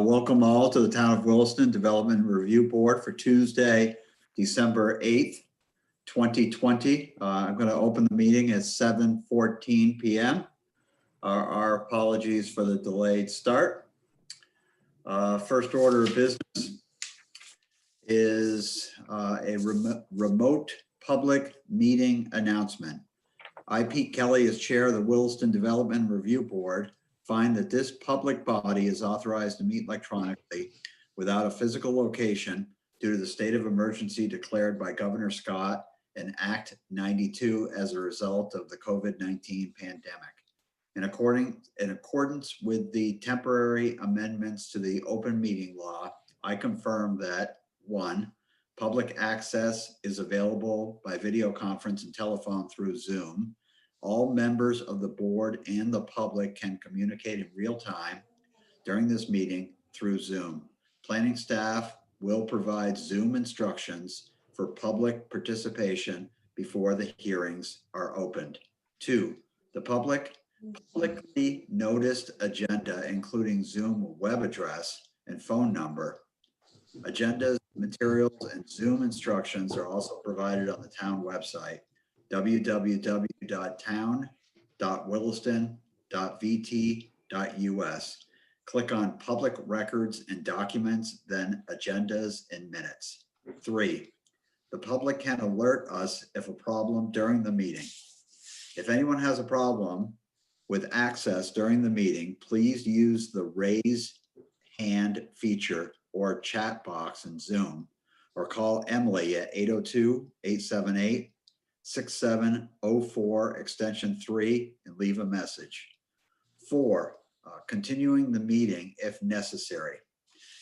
Welcome all to the Town of Williston Development Review Board for Tuesday, December 8th, 2020. I'm going to open the meeting at 7:14 p.m. Our apologies for the delayed start. First order of business is a remote public meeting announcement. I, Pete Kelly, as chair of the Williston Development Review Board, find that this public body is authorized to meet electronically without a physical location due to the state of emergency declared by Governor Scott and Act 92 as a result of the COVID-19 pandemic. In accordance with the temporary amendments to the open meeting law, I confirm that 1, public access is available by video conference and telephone through Zoom. All members of the board and the public can communicate in real time during this meeting through Zoom. Planning staff will provide Zoom instructions for public participation before the hearings are opened. 2, the publicly noticed agenda, including Zoom web address and phone number. Agendas, materials, and Zoom instructions are also provided on the town website, www.town.williston.vt.us. Click on Public Records and Documents, then Agendas and Minutes. 3, the public can alert us if a problem during the meeting. If anyone has a problem with access during the meeting, please use the raise hand feature or chat box in Zoom, or call Emily at 802-878-6704 extension 3 and leave a message. 4, continuing the meeting if necessary.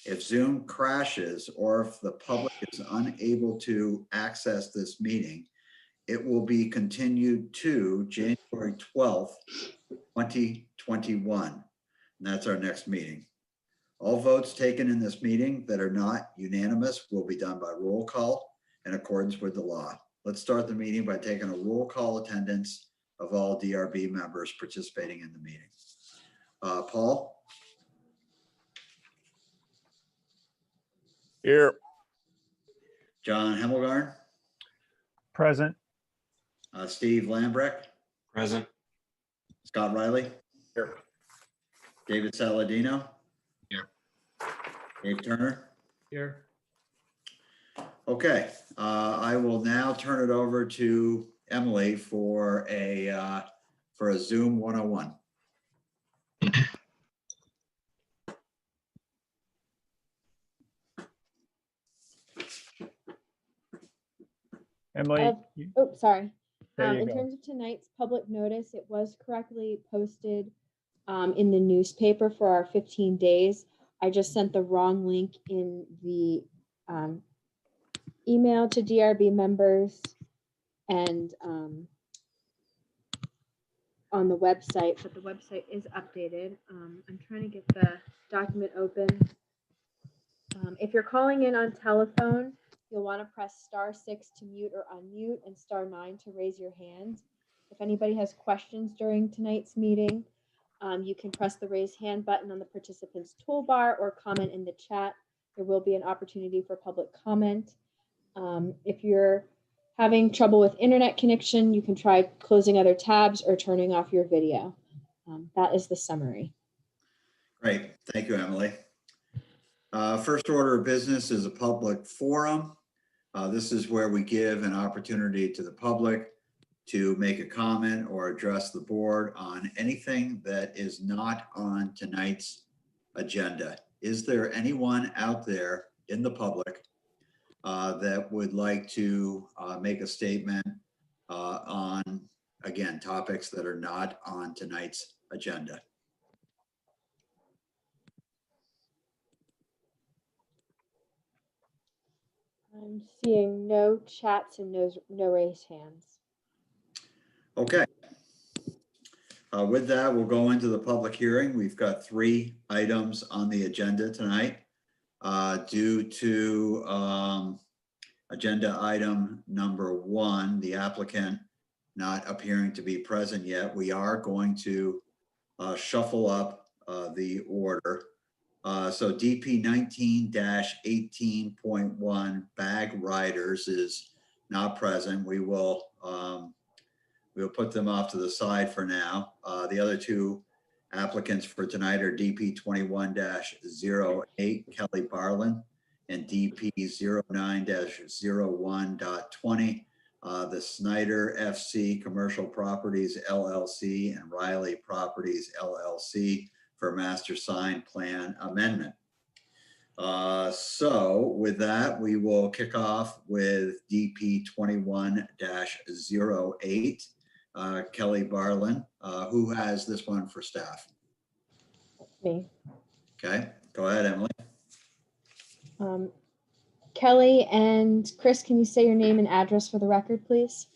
If Zoom crashes or if the public is unable to access this meeting, it will be continued to January 12th, 2021. And that's our next meeting. All votes taken in this meeting that are not unanimous will be done by roll call in accordance with the law. Let's start the meeting by taking a roll call attendance of all DRB members participating in the meeting. Paul? Here. John Hemmelgarn? Present. Steve Lambrecht? Present. Scott Riley? Here. David Saladino? Here. Dave Turner? Here. Okay, I will now turn it over to Emily for a Zoom 101. Emily. Oh, sorry. There you In go. terms of tonight's public notice, it was correctly posted in the newspaper for our 15 days. I just sent the wrong link in the email to DRB members and on the website, but the website is updated. I'm trying to get the document open. If you're calling in on telephone, you'll want to press *6 to mute or unmute and *9 to raise your hand. If anybody has questions during tonight's meeting, you can press the raise hand button on the participants toolbar or comment in the chat. There will be an opportunity for public comment. If you're having trouble with internet connection, you can try closing other tabs or turning off your video. That is the summary. Great, thank you, Emily. First order of business is a public forum. This is where we give an opportunity to the public to make a comment or address the board on anything that is not on tonight's agenda. Is there anyone out there in the public that would like to make a statement on, again, topics that are not on tonight's agenda? I'm seeing no chats and no raised hands. Okay. With that, we'll go into the public hearing. We've got 3 items on the agenda tonight. Due to agenda item number 1, the applicant not appearing to be present yet, we are going to shuffle up the order So DP 19-18.1 Bag Riders is not present. We'll put them off to the side for now. The other two applicants for tonight are DP 21-08 Kelly Barland and DP 09-01.20 the Snyder FC Commercial Properties LLC and Rieley Properties LLC for master sign plan amendment. So with that, we will kick off with DP 21-08. Kelly Barland, who has this one for staff? Me. Okay, go ahead, Emily. Kelly and Chris, can you say your name and address for the record, please?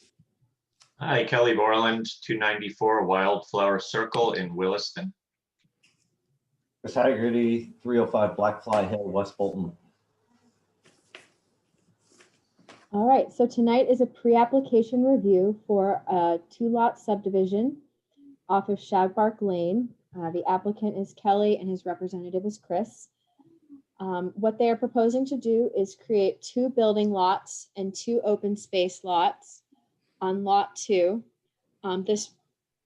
Hi, Kelly Barland, 294 Wildflower Circle in Williston. Chris Haggerty, 305 Blackfly Hill, West Bolton. All right, so tonight is a pre-application review for a 2-lot subdivision off of Shagbark Lane. The applicant is Kelly and his representative is Chris. What they are proposing to do is create 2 building lots and 2 open space lots on lot 2. This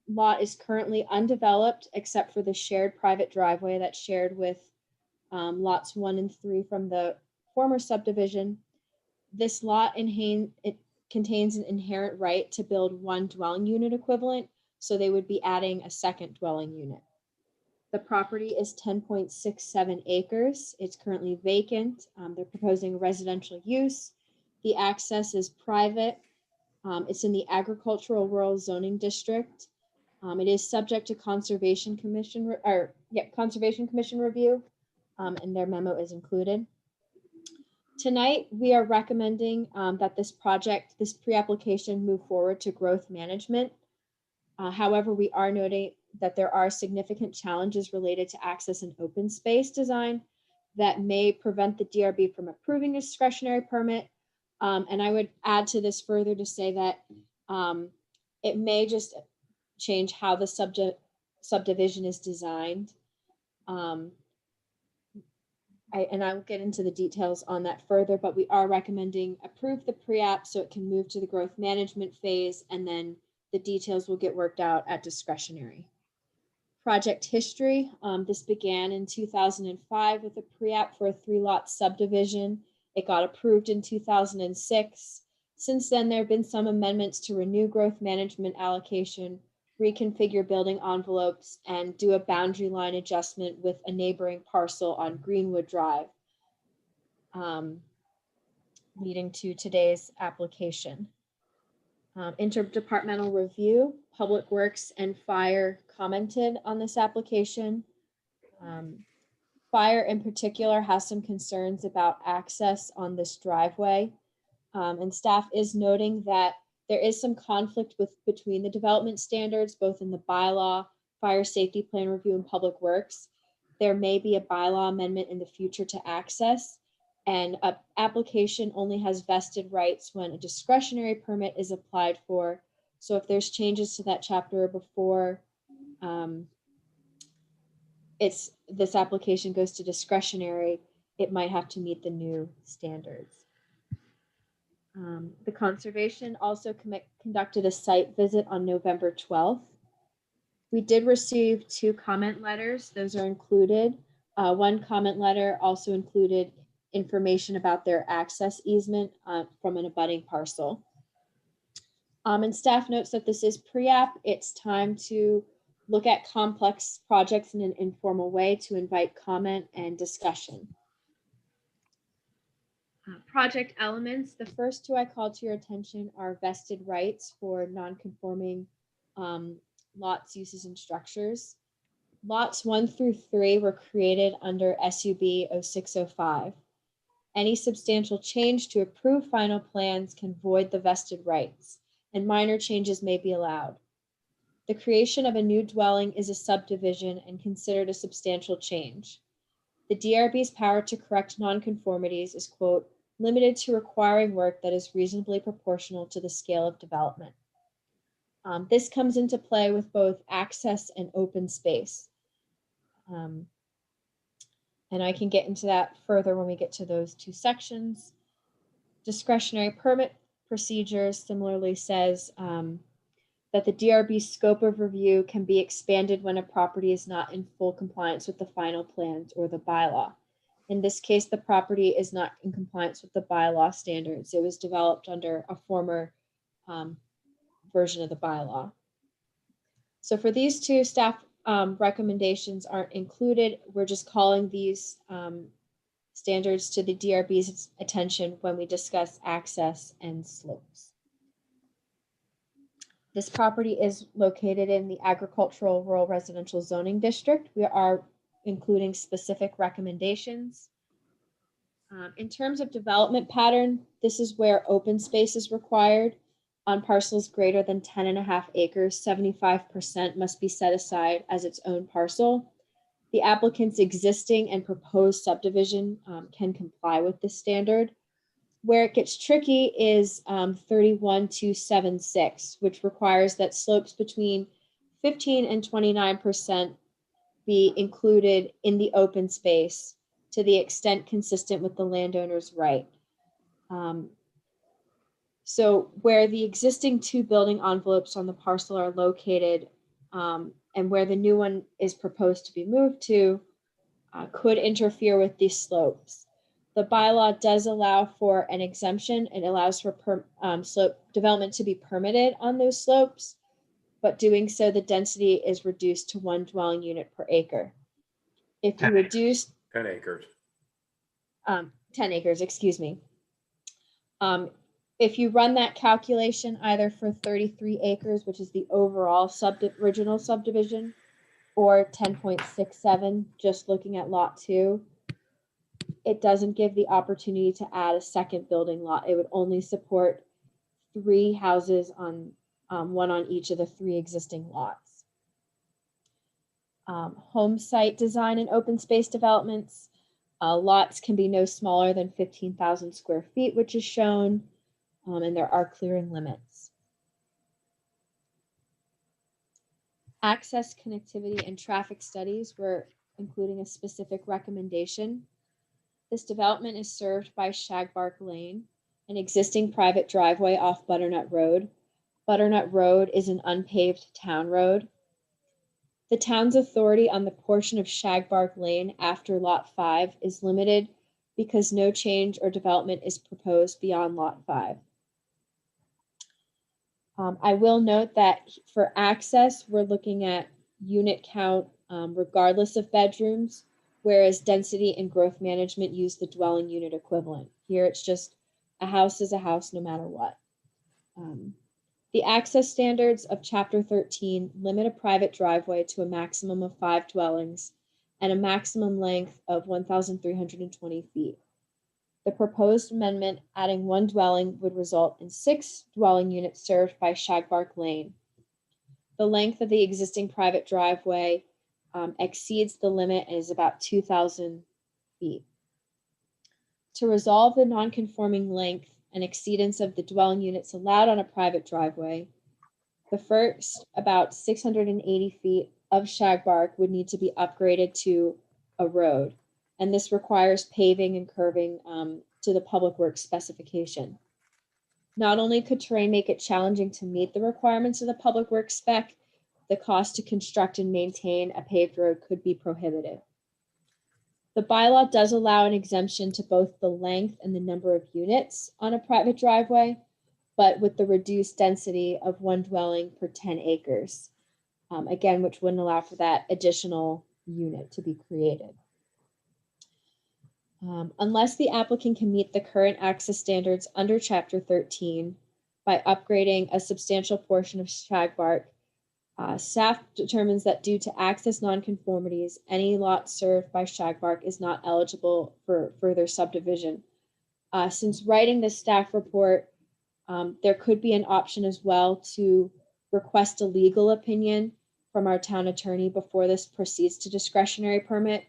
lot is currently undeveloped except for the shared private driveway that's shared with lots 1 and 3 from the former subdivision. This lot contains an inherent right to build 1 dwelling unit equivalent, so they would be adding a second dwelling unit. The property is 10.67 acres. It's currently vacant. They're proposing residential use. The access is private. It's in the Agricultural Rural Zoning District. It is subject to Conservation Commission review, and their memo is included. Tonight, we are recommending that this pre-application move forward to growth management. However, we are noting that there are significant challenges related to access and open space design that may prevent the DRB from approving a discretionary permit. And I would add to this further to say that it may just change how the subdivision is designed. And I'll get into the details on that further, but we are recommending approve the pre-app so it can move to the growth management phase, and then the details will get worked out at discretionary. Project history, this began in 2005 with a pre-app for a 3-lot subdivision. It got approved in 2006. Since then, there have been some amendments to renew growth management allocation, reconfigure building envelopes, and do a boundary line adjustment with a neighboring parcel on Greenwood Drive, leading to today's application. Interdepartmental review, Public Works and Fire commented on this application. Fire in particular has some concerns about access on this driveway. And staff is noting that there is some conflict between the development standards, both in the bylaw, fire safety plan review, and public works. There may be a bylaw amendment in the future to access, and an application only has vested rights when a discretionary permit is applied for. So if there's changes to that chapter before this application goes to discretionary, it might have to meet the new standards. The conservation also conducted a site visit on November 12th. We did receive 2 comment letters. Those are included. One comment letter also included information about their access easement from an abutting parcel. And staff notes that this is pre-app. It's time to look at complex projects in an informal way to invite comment and discussion. Project elements, the first 2 I called to your attention are vested rights for non-conforming lots, uses, and structures. Lots 1 through 3 were created under SUB 0605. Any substantial change to approved final plans can void the vested rights, and minor changes may be allowed. The creation of a new dwelling is a subdivision and considered a substantial change. The DRB's power to correct nonconformities is, quote, limited to requiring work that is reasonably proportional to the scale of development. This comes into play with both access and open space. And I can get into that further when we get to those two sections. Discretionary permit procedures similarly says that the DRB scope of review can be expanded when a property is not in full compliance with the final plans or the bylaw. In this case, the property is not in compliance with the bylaw standards. It was developed under a former version of the bylaw. So for these two, staff recommendations aren't included. We're just calling these standards to the DRB's attention when we discuss access and slopes. This property is located in the agricultural rural residential zoning district. We are including specific recommendations. In terms of development pattern, this is where open space is required. On parcels greater than 10.5 acres, 75% must be set aside as its own parcel. The applicant's existing and proposed subdivision can comply with this standard. Where it gets tricky is 31276, which requires that slopes between 15 and 29% be included in the open space to the extent consistent with the landowner's right. So where the existing two building envelopes on the parcel are located and where the new one is proposed to be moved to could interfere with these slopes. The bylaw does allow for an exemption and allows for slope development to be permitted on those slopes, but doing so, the density is reduced to 1 dwelling unit per acre. If you 10 reduce 10 acres. 10 acres, excuse me. If you run that calculation either for 33 acres, which is the overall original subdivision, or 10.67, just looking at lot 2, it doesn't give the opportunity to add a second building lot. It would only support 3 houses on one on each of the 3 existing lots. Home site design and open space developments. Lots can be no smaller than 15,000 square feet, which is shown, and there are clearing limits. Access, connectivity, and traffic studies, we're including a specific recommendation. This development is served by Shagbark Lane, an existing private driveway off Butternut Road. Butternut Road is an unpaved town road. The town's authority on the portion of Shagbark Lane after Lot 5 is limited because no change or development is proposed beyond Lot 5. I will note that for access, we're looking at unit count regardless of bedrooms, whereas density and growth management use the dwelling unit equivalent. Here it's just a house is a house no matter what. The access standards of Chapter 13 limit a private driveway to a maximum of 5 dwellings and a maximum length of 1,320 feet. The proposed amendment adding 1 dwelling would result in 6 dwelling units served by Shagbark Lane. The length of the existing private driveway exceeds the limit and is about 2,000 feet. To resolve the non-conforming length and exceedance of the dwelling units allowed on a private driveway, the first about 680 feet of Shagbark would need to be upgraded to a road, and this requires paving and curving to the public works specification. Not only could terrain make it challenging to meet the requirements of the public works spec, the cost to construct and maintain a paved road could be prohibitive. The bylaw does allow an exemption to both the length and the number of units on a private driveway, but with the reduced density of 1 dwelling per 10 acres, again, which wouldn't allow for that additional unit to be created. Unless the applicant can meet the current access standards under Chapter 13 by upgrading a substantial portion of Shagbark, staff determines that due to access nonconformities, any lot served by Shagbark is not eligible for further subdivision. Since writing this staff report, there could be an option as well to request a legal opinion from our town attorney before this proceeds to discretionary permit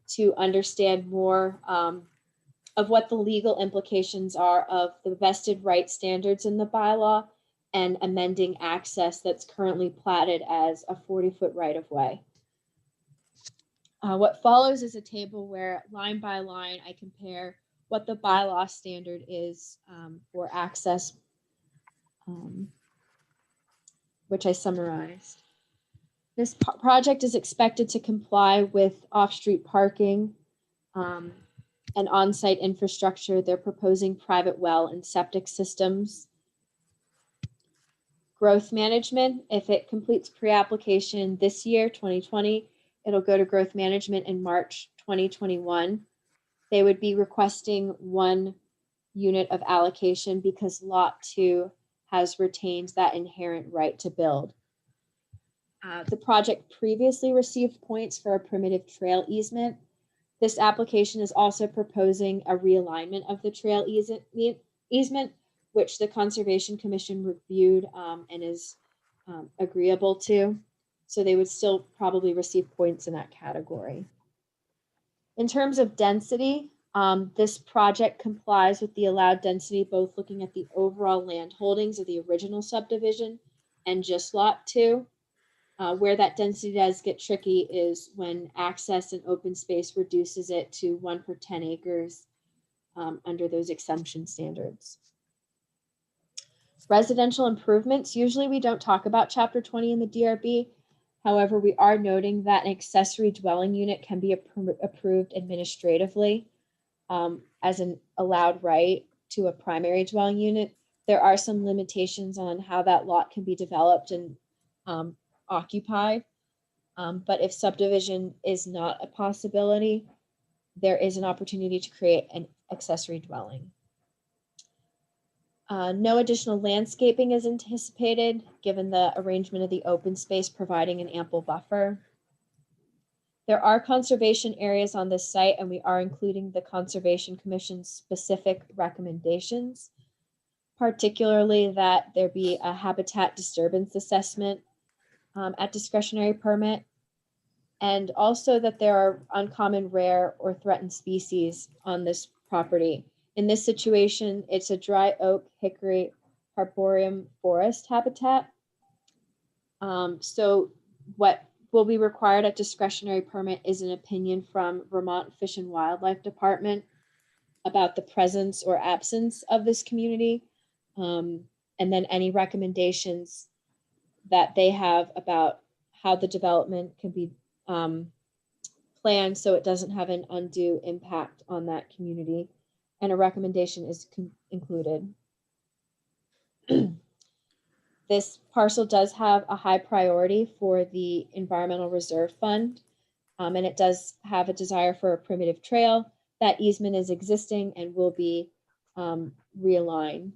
to understand more of what the legal implications are of the vested right standards in the bylaw and amending access that's currently platted as a 40-foot right-of-way. What follows is a table where line by line, I compare what the bylaw standard is for access, which I summarized. This project is expected to comply with off-street parking and on-site infrastructure. They're proposing private well and septic systems. Growth management, if it completes pre-application this year, 2020, it'll go to growth management in March 2021. They would be requesting 1 unit of allocation because lot 2 has retained that inherent right to build. The project previously received points for a primitive trail easement. This application is also proposing a realignment of the trail easement, which the Conservation Commission reviewed and is agreeable to. So they would still probably receive points in that category. In terms of density, this project complies with the allowed density, both looking at the overall land holdings of the original subdivision and just lot 2. Where that density does get tricky is when access and open space reduces it to 1 per 10 acres under those exemption standards. Residential improvements, usually we don't talk about Chapter 20 in the DRB. However, we are noting that an accessory dwelling unit can be approved administratively as an allowed right to a primary dwelling unit. There are some limitations on how that lot can be developed and occupied. But if subdivision is not a possibility, there is an opportunity to create an accessory dwelling. No additional landscaping is anticipated, given the arrangement of the open space providing an ample buffer. There are conservation areas on this site, and we are including the Conservation Commission's specific recommendations, particularly that there be a habitat disturbance assessment at discretionary permit, and also that there are uncommon, rare, or threatened species on this property. In this situation, it's a dry oak, hickory, arboretum forest habitat. So what will be required at discretionary permit is an opinion from Vermont Fish and Wildlife Department about the presence or absence of this community, and then any recommendations that they have about how the development can be planned so it doesn't have an undue impact on that community. And a recommendation is included. This parcel does have a high priority for the Environmental Reserve Fund, and it does have a desire for a primitive trail. That easement is existing and will be realigned.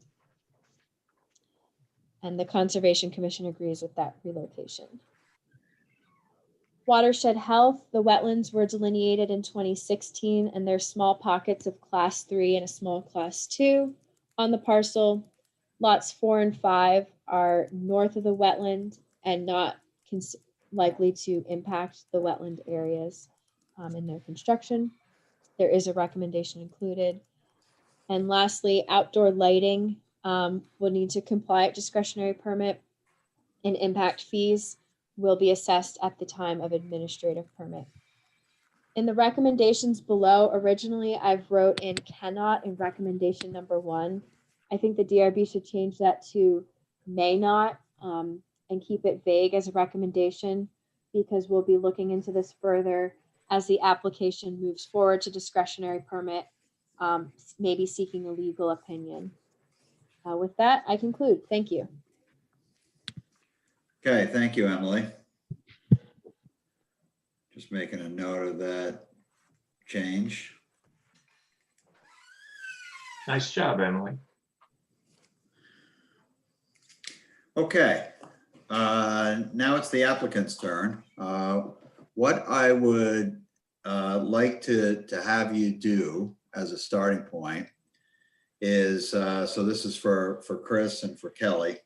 And the Conservation Commission agrees with that relocation. Watershed health, the wetlands were delineated in 2016, and there's small pockets of class 3 and a small class 2 on the parcel. Lots 4 and 5 are north of the wetland and not likely to impact the wetland areas in their construction. There is a recommendation included. And lastly, outdoor lighting will need to comply at discretionary permit, and impact fees will be assessed at the time of administrative permit. In the recommendations below, originally I've wrote in cannot in recommendation number 1. I think the DRB should change that to may not and keep it vague as a recommendation, because we'll be looking into this further as the application moves forward to discretionary permit, maybe seeking a legal opinion. With that, I conclude. Thank you. Okay, thank you, Emily. Just making a note of that change. Nice job, Emily. Okay, now it's the applicant's turn. What I would like to have you do as a starting point is, so this is for Chris and for Kelly,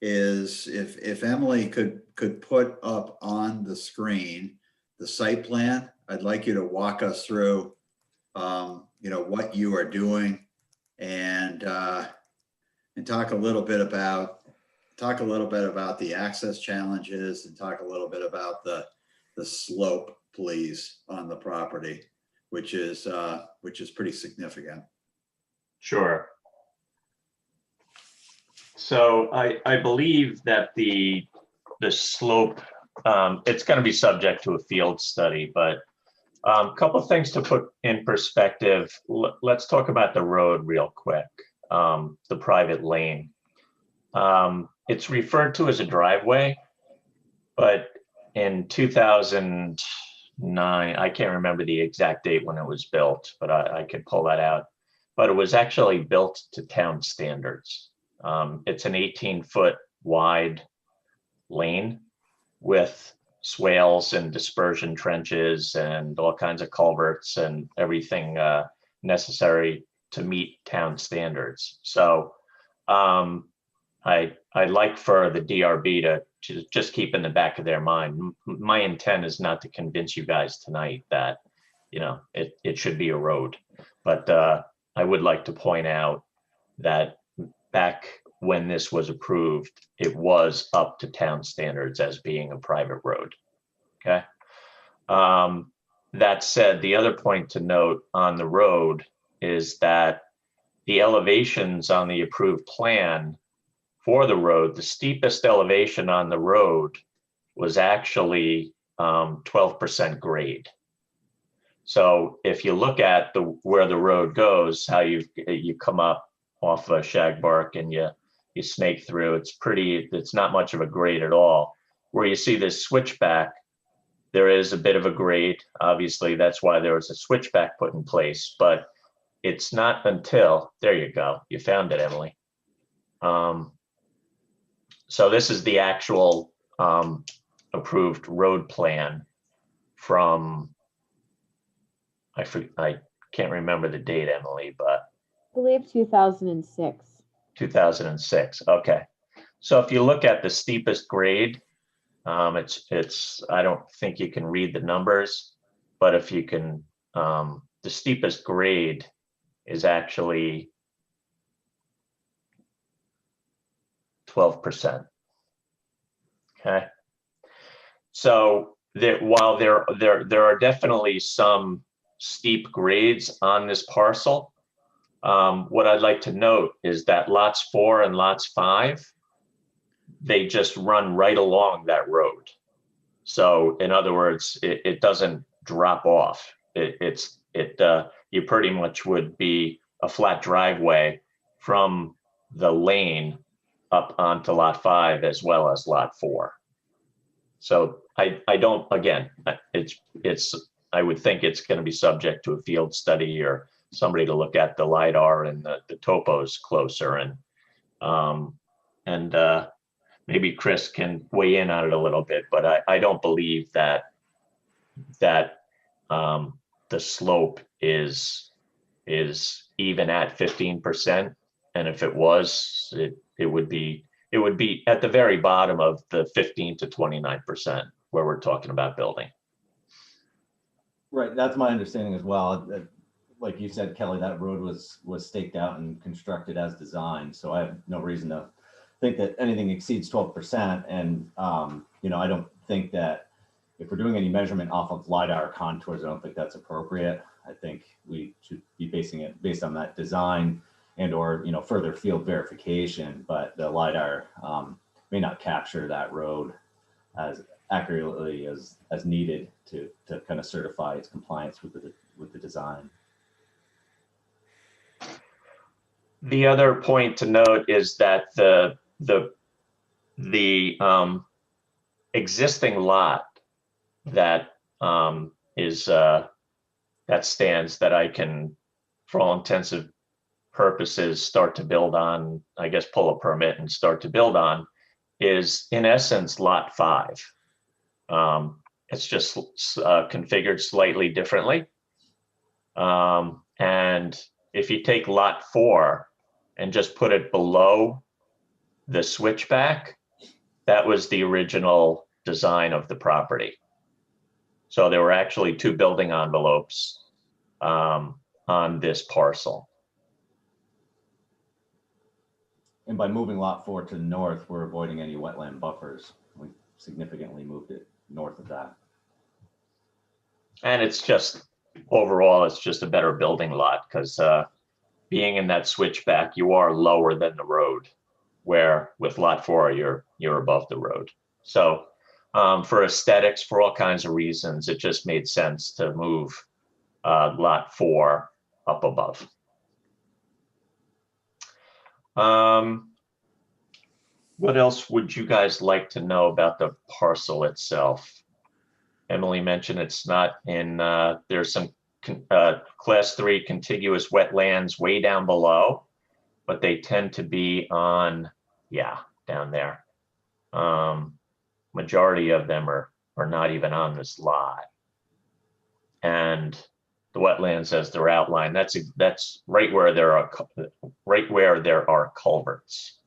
is if Emily could put up on the screen the site plan. I'd like you to walk us through what you are doing and talk a little bit about the access challenges, and talk a little bit about the the slope, please, on the property, which is pretty significant. Sure. So I believe that the slope, it's going to be subject to a field study, but a couple of things to put in perspective. Let's talk about the road real quick, the private lane. It's referred to as a driveway, but in 2009, I can't remember the exact date when it was built, but I could pull that out. But it was actually built to town standards. It's an 18-foot wide lane with swales and dispersion trenches and all kinds of culverts and everything necessary to meet town standards. So I'd like for the DRB to just keep in the back of their mind. My intent is not to convince you guys tonight that, you know, it should be a road, but I would like to point out that back when this was approved, it was up to town standards as being a private road. Okay. That said, the other point to note on the road is that the elevations on the approved plan for the road, the steepest elevation on the road was actually 12% grade. So if you look at where the road goes, how you come up off of Shagbark and you snake through, it's not much of a grade at all. Where you see this switchback, there is a bit of a grade. Obviously, that's why there was a switchback put in place, but it's not until, there you go, you found it, Emily. So this is the actual approved road plan from, I can't remember the date, Emily, but I believe 2006. 2006. Okay. So if you look at the steepest grade, it's I don't think you can read the numbers, but if you can, the steepest grade is actually 12%. Okay. So while there are definitely some steep grades on this parcel, what I'd like to note is that lots 4 and lots 5, they just run right along that road. So in other words, it doesn't drop off. You pretty much would be a flat driveway from the lane up onto lot 5 as well as lot 4. So I don't, again, I would think it's going to be subject to a field study or somebody to look at the LiDAR and the topos closer, and maybe Chris can weigh in on it a little bit, but I don't believe that the slope is even at 15%, and if it was, it would be at the very bottom of the 15 to 29% where we're talking about building. Right, that's my understanding as well. Like you said, Kelly, that road was staked out and constructed as designed. So I have no reason to think that anything exceeds 12%. And, you know, I don't think that if we're doing any measurement off of LiDAR contours, I don't think that's appropriate. I think we should be basing it based on that design and or, you know, further field verification, but the LiDAR may not capture that road as accurately as needed to kind of certify its compliance with the design. The other point to note is that the existing lot that that stands, that I can, for all intensive purposes, start to build on, I guess pull a permit and start to build on, is in essence lot 5. It's just configured slightly differently. And if you take lot 4 and just put it below the switchback, that was the original design of the property. So there were actually 2 building envelopes on this parcel. And by moving lot 4 to the north, we're avoiding any wetland buffers. We significantly moved it north of that. And it's just, overall, it's just a better building lot because being in that switchback, you are lower than the road, where with lot 4, you're above the road. So for aesthetics, for all kinds of reasons, it just made sense to move lot 4 up above. What else would you guys like to know about the parcel itself? Emily mentioned it's not in, there's some class 3 contiguous wetlands way down below, but they tend to be on, yeah, down there. Majority of them are not even on this lot. And the wetlands as they're outlined, that's right where there are culverts.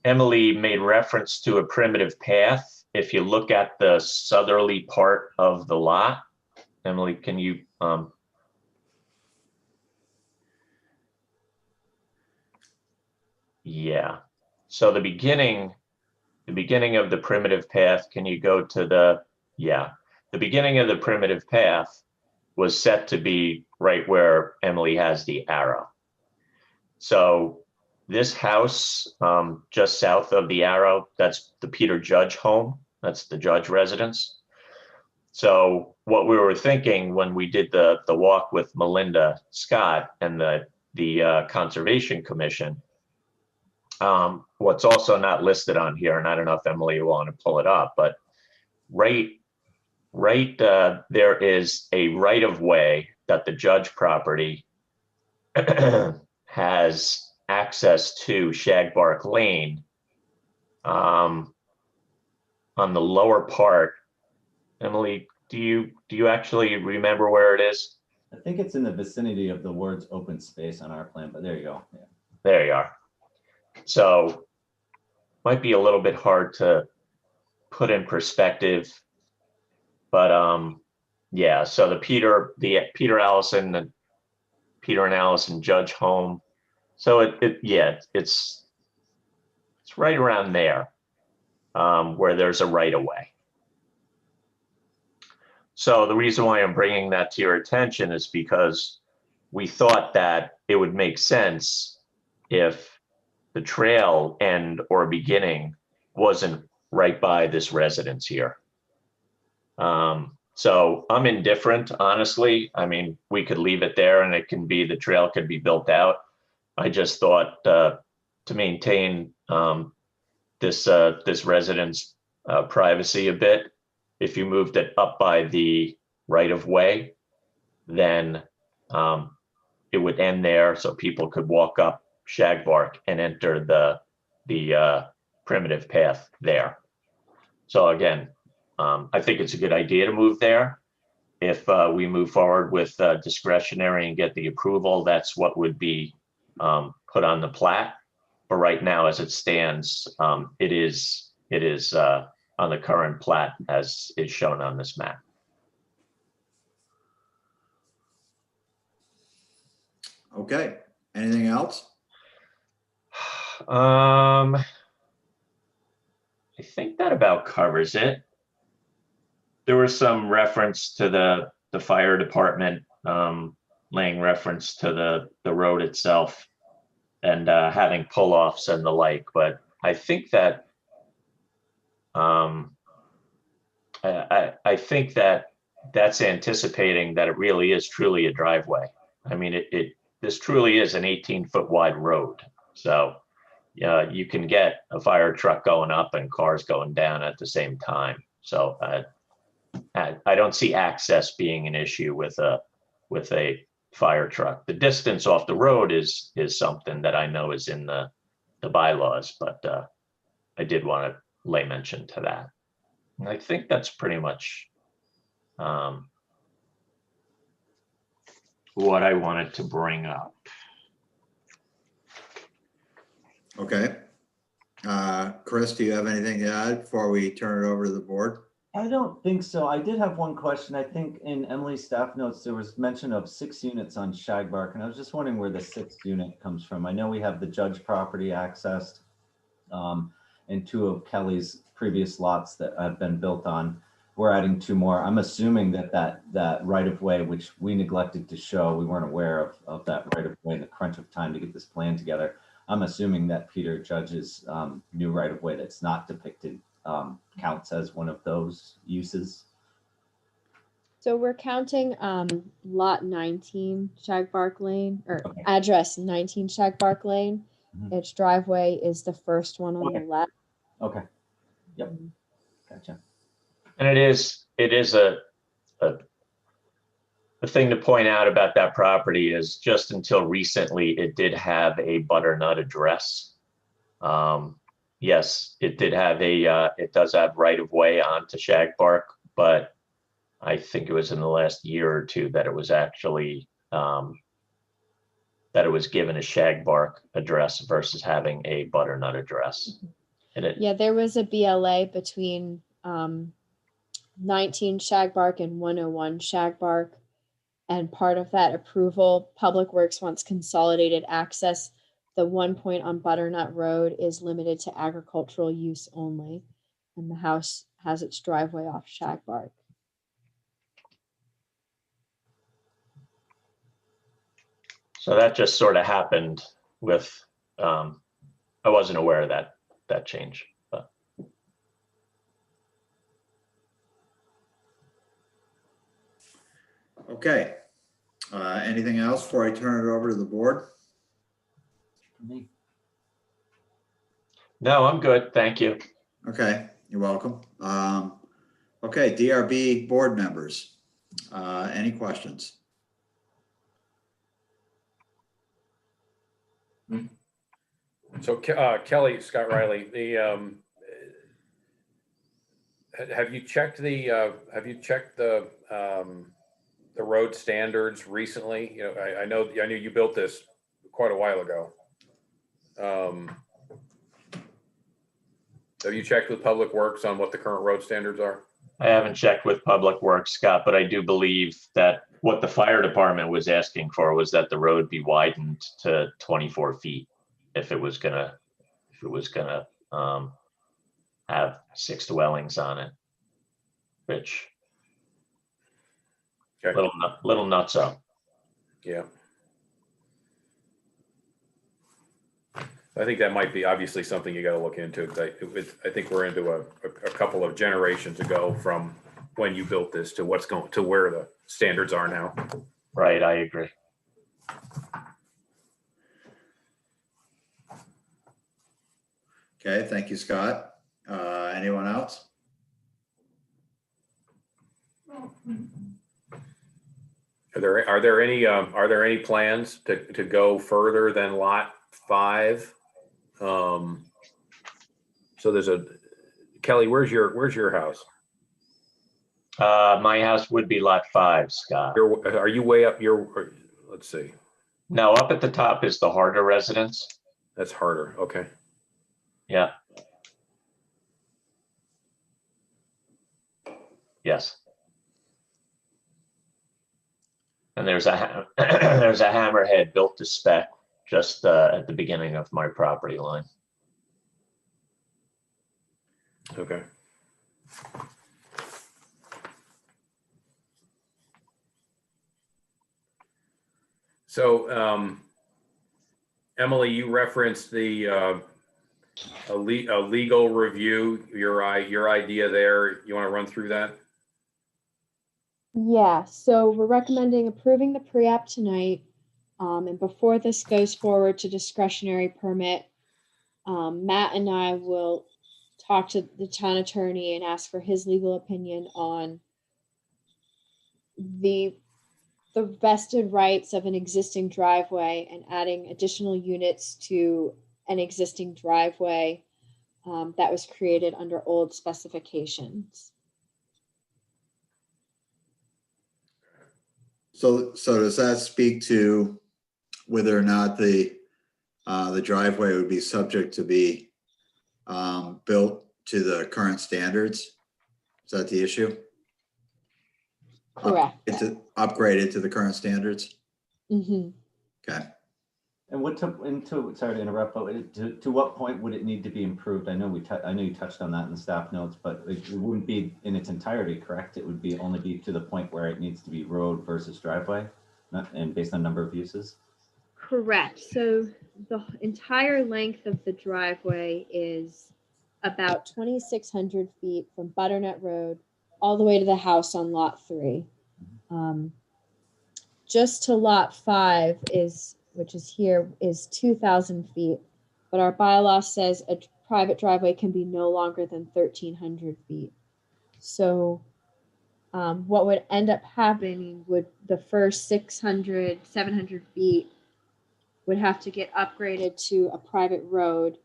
Emily made reference to a primitive path. If you look at the southerly part of the lot, Emily, can you yeah. So the beginning of the primitive path, can you go to the, yeah, the beginning of the primitive path was set to be right where Emily has the arrow. So this house just south of the arrow, that's the Peter Judge home. That's the Judge residence. So what we were thinking when we did the walk with Melinda Scott and the Conservation Commission, what's also not listed on here, and I don't know if Emily will want to pull it up, but right there is a right of way that the Judge property has access to Shagbark Lane on the lower part. Emily, do you actually remember where it is? I think it's in the vicinity of the words open space on our plan, but there you go. Yeah. There you are. So might be a little bit hard to put in perspective, but yeah, so the Peter and Allison Judge home. So it's right around there where there's a right of way. So the reason why I'm bringing that to your attention is because we thought that it would make sense if the trail end or beginning wasn't right by this residence here. So I'm indifferent, honestly. I mean, we could leave it there and it can be, the trail could be built out. I just thought to maintain this residence privacy a bit, if you moved it up by the right of way, then it would end there so people could walk up Shagbark and enter the primitive path there. So again, I think it's a good idea to move there. If we move forward with discretionary and get the approval, that's what would be put on the plat. But right now, as it stands, it is on the current plat as is shown on this map. Okay, anything else? I think that about covers it. There was some reference to the fire department laying reference to the road itself and having pull-offs and the like, but I think that I think that that's anticipating that it really is truly a driveway. I mean, this truly is an 18-foot wide road. So you can get a fire truck going up and cars going down at the same time. So I don't see access being an issue with a fire truck. The distance off the road is something that I know is in the bylaws, but I did want to lay mention to that. And I think that's pretty much what I wanted to bring up. Okay. Chris, do you have anything to add before we turn it over to the board? I don't think so. I did have one question. I think in Emily's staff notes, there was mention of 6 units on Shagbark, and I was just wondering where the 6th unit comes from. I know we have the Judge property accessed and 2 of Kelly's previous lots that have been built on. we're adding two more. I'm assuming that right of way, which we neglected to show, we weren't aware of that right of way in the crunch of time to get this plan together. I'm assuming that Peter Judge's new right of way that's not depicted counts as one of those uses. So we're counting lot 19 Shagbark Lane, or Okay. address 19 Shagbark Lane. Mhm. Its driveway is the first one on Okay. the left. Okay. Yep. Gotcha. And it is the thing to point out about that property is just until recently, it did have a butternut address. Yes, it did have it does have right of way onto Shagbark, but I think it was in the last year or two that it was actually, that it was given a Shagbark address versus having a butternut address. And it, Yeah, there was a BLA between 19 Shagbark and 101 Shagbark. And part of that approval, Public Works wants consolidated access. The one point on Butternut Road is limited to agricultural use only. And the house has its driveway off Shagbark. so that just sort of happened with, I wasn't aware of that change, but. Okay. Anything else before I turn it over to the board? No, I'm good. Thank you. Okay, you're welcome. Okay, DRB board members, any questions? So Kelly, Scott Riley, have you checked the road standards recently? You know, I know you built this quite a while ago. Have you checked with Public Works on what the current road standards are? I haven't checked with Public Works, Scott, but I do believe that what the fire department was asking for was that the road be widened to 24 feet if it was gonna have 6 dwellings on it, which Okay. little nutso. Yeah. I think that might be obviously something you got to look into. I think we're into a couple of generations ago from when you built this to what's going to where the standards are now. Right, I agree. Okay, thank you, Scott. Anyone else? Are there any plans to go further than lot 5? So there's Kelly, where's your house? My house would be lot 5, Scott. Are you way up let's see. No, up at the top is the Harder residence. That's harder. Okay. Yeah. Yes. And there's a there's a hammerhead built to spec just at the beginning of my property line. Okay. So, Emily, you referenced the a legal review. Your idea there. You want to run through that? Yeah, so we're recommending approving the pre-app tonight. And before this goes forward to discretionary permit, Matt and I will talk to the town attorney and ask for his legal opinion on the vested rights of an existing driveway and adding additional units to an existing driveway that was created under old specifications. So does that speak to whether or not the driveway would be subject to be built to the current standards? Is that the issue? Correct. It's upgraded to the current standards? Mm-hmm. Okay. And sorry to interrupt, but to what point would it need to be improved? I know I know you touched on that in the staff notes, but it wouldn't be in its entirety, correct? It would only be to the point where it needs to be road versus driveway, and based on number of uses? Correct. So the entire length of the driveway is about 2,600 feet from Butternut Road all the way to the house on Lot 3. Just to Lot 5 which is here, is 2,000 feet. But our bylaw says a private driveway can be no longer than 1,300 feet. So what would end up happening would the first 600, 700 feet would have to get upgraded to a private road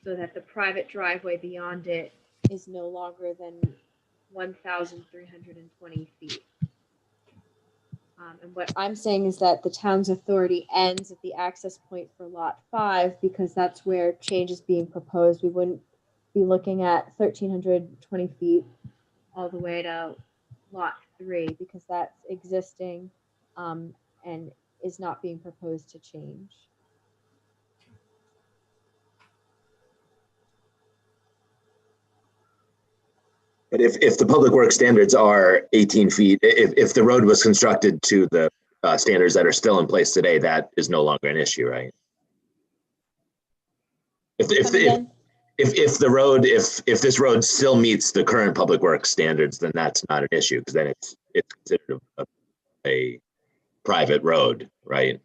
so that the private driveway beyond it is no longer than 1,320 feet. And what I'm saying is that the town's authority ends at the access point for Lot 5 because that's where change is being proposed. We wouldn't be looking at 1,320 feet all the way to Lot 3 because that's existing and is not being proposed to change. But if the public works standards are 18 feet, if the road was constructed to the standards that are still in place today, that is no longer an issue, right? If this road still meets the current public works standards, then that's not an issue because then it's considered a private road, right?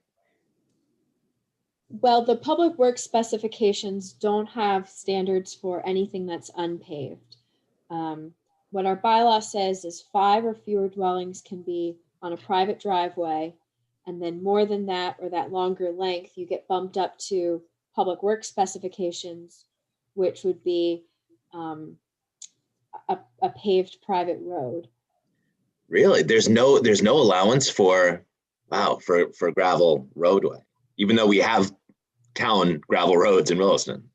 Well, the public works specifications don't have standards for anything that's unpaved. What our bylaw says is 5 or fewer dwellings can be on a private driveway, and then more than that or that longer length, you get bumped up to public works specifications, which would be a paved private road. Really? There's no allowance for gravel roadway, even though we have town gravel roads in Williston.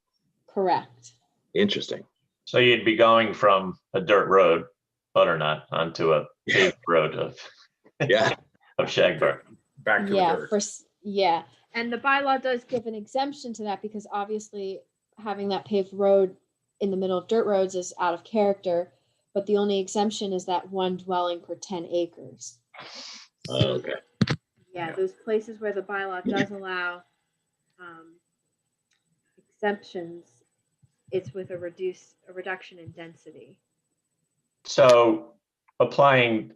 Correct. Interesting. So you'd be going from a dirt road, butternut, onto a paved road of Shagbark. Back to the dirt. And the bylaw does give an exemption to that because obviously having that paved road in the middle of dirt roads is out of character, but the only exemption is that 1 dwelling per 10 acres. Oh, okay. Yeah, those places where the bylaw does allow exemptions, it's with a reduction in density. So applying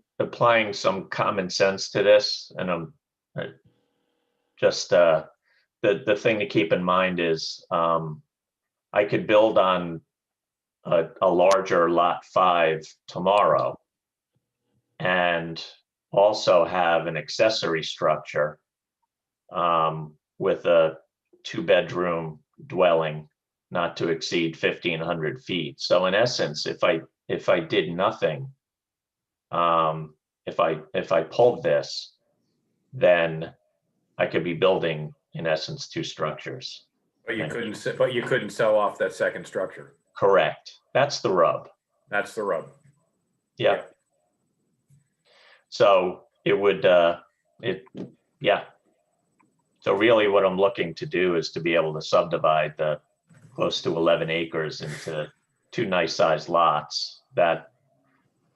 some common sense to this, and just the thing to keep in mind is I could build on a larger Lot 5 tomorrow and also have an accessory structure with a 2-bedroom dwelling not to exceed 1,500 feet. So in essence, if I did nothing, if I pulled this, then I could be building in essence 2 structures. But you couldn't sell off that second structure. Correct. That's the rub. That's the rub. Yeah. So it would, So really what I'm looking to do is to be able to subdivide the close to 11 acres into 2 nice sized lots that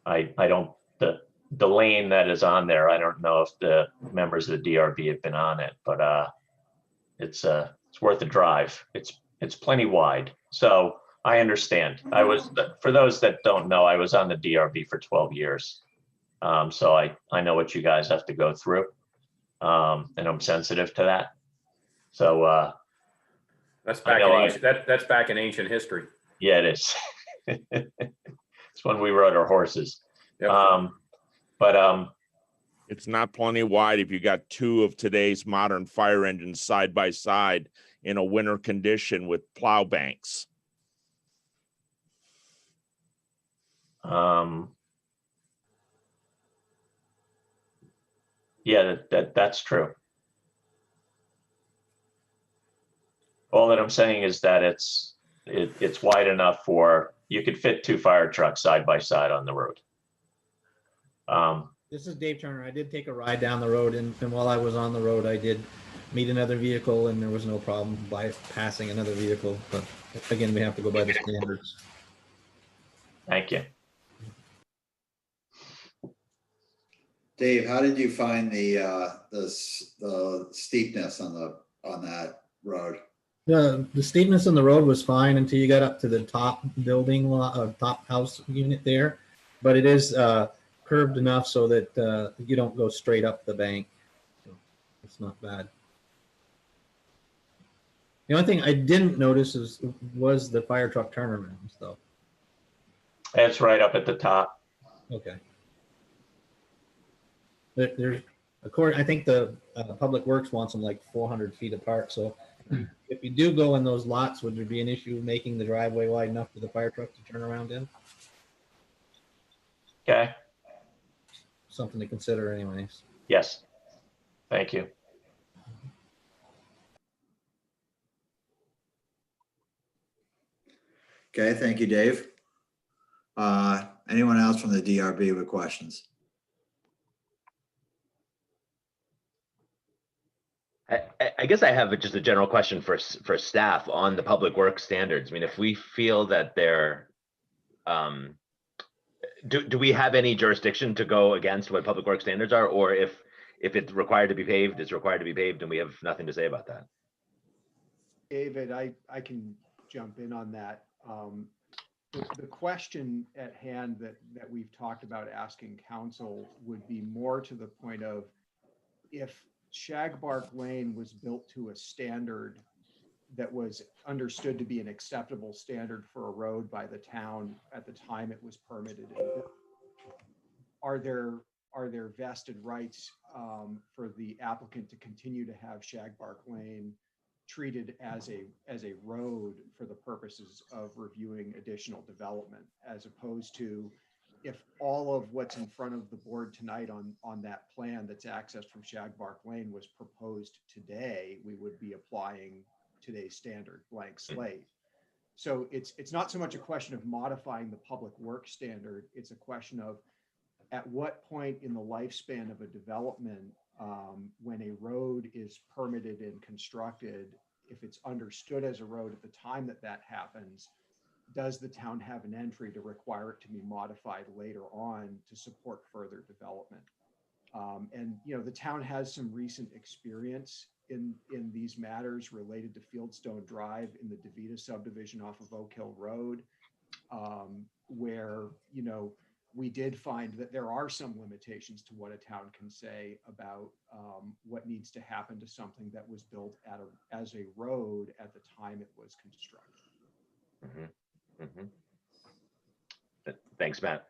the lane that is on there, I don't know if the members of the DRB have been on it, but it's worth a drive. It's plenty wide. So I understand. For those that don't know, I was on the DRB for 12 years. So I know what you guys have to go through. And I'm sensitive to that. So that's back in ancient history. Yeah, it is. It's when we rode our horses. Yep. It's not plenty wide if you got 2 of today's modern fire engines side by side in a winter condition with plow banks. Yeah, that's true. All that I'm saying is that it's wide enough for, you could fit 2 fire trucks side by side on the road. This is Dave Turner. I did take a ride down the road, and while I was on the road, I did meet another vehicle and there was no problem bypassing another vehicle. But again, we have to go by the standards. Thank you. Dave, how did you find the steepness on that road? The steepness on the road was fine until you got up to the top building lot, top house unit there. But it is curved enough so that you don't go straight up the bank. So it's not bad. The only thing I didn't notice was the fire truck turnarounds, though. That's right up at the top. Okay. There's, I think the Public Works wants them like 400 feet apart. So if you do go in those lots, would there be an issue making the driveway wide enough for the fire truck to turn around in? Okay. Something to consider anyways. Yes. Thank you. Okay, thank you, Dave. Anyone else from the DRB with questions? I guess I have just a general question for staff on the public works standards. I mean, if we feel that they're, do we have any jurisdiction to go against what public works standards are, or if it's required to be paved, it's required to be paved, and we have nothing to say about that? David, I can jump in on that. The question at hand that we've talked about asking council would be more to the point of, if Shagbark Lane was built to a standard that was understood to be an acceptable standard for a road by the town at the time it was permitted, are there vested rights for the applicant to continue to have Shagbark Lane treated as a road for the purposes of reviewing additional development, as opposed to, if all of what's in front of the board tonight on that plan that's accessed from Shagbark Lane was proposed today, we would be applying today's standard, blank slate. So it's not so much a question of modifying the public works standard, it's a question of, at what point in the lifespan of a development, when a road is permitted and constructed, if it's understood as a road at the time that happens, does the town have an entry to require it to be modified later on to support further development? And the town has some recent experience in these matters related to Fieldstone Drive in the DeVita subdivision off of Oak Hill Road, where we did find that there are some limitations to what a town can say about what needs to happen to something that was built as a road at the time it was constructed. Mm-hmm. Mm-hmm. Thanks, Matt.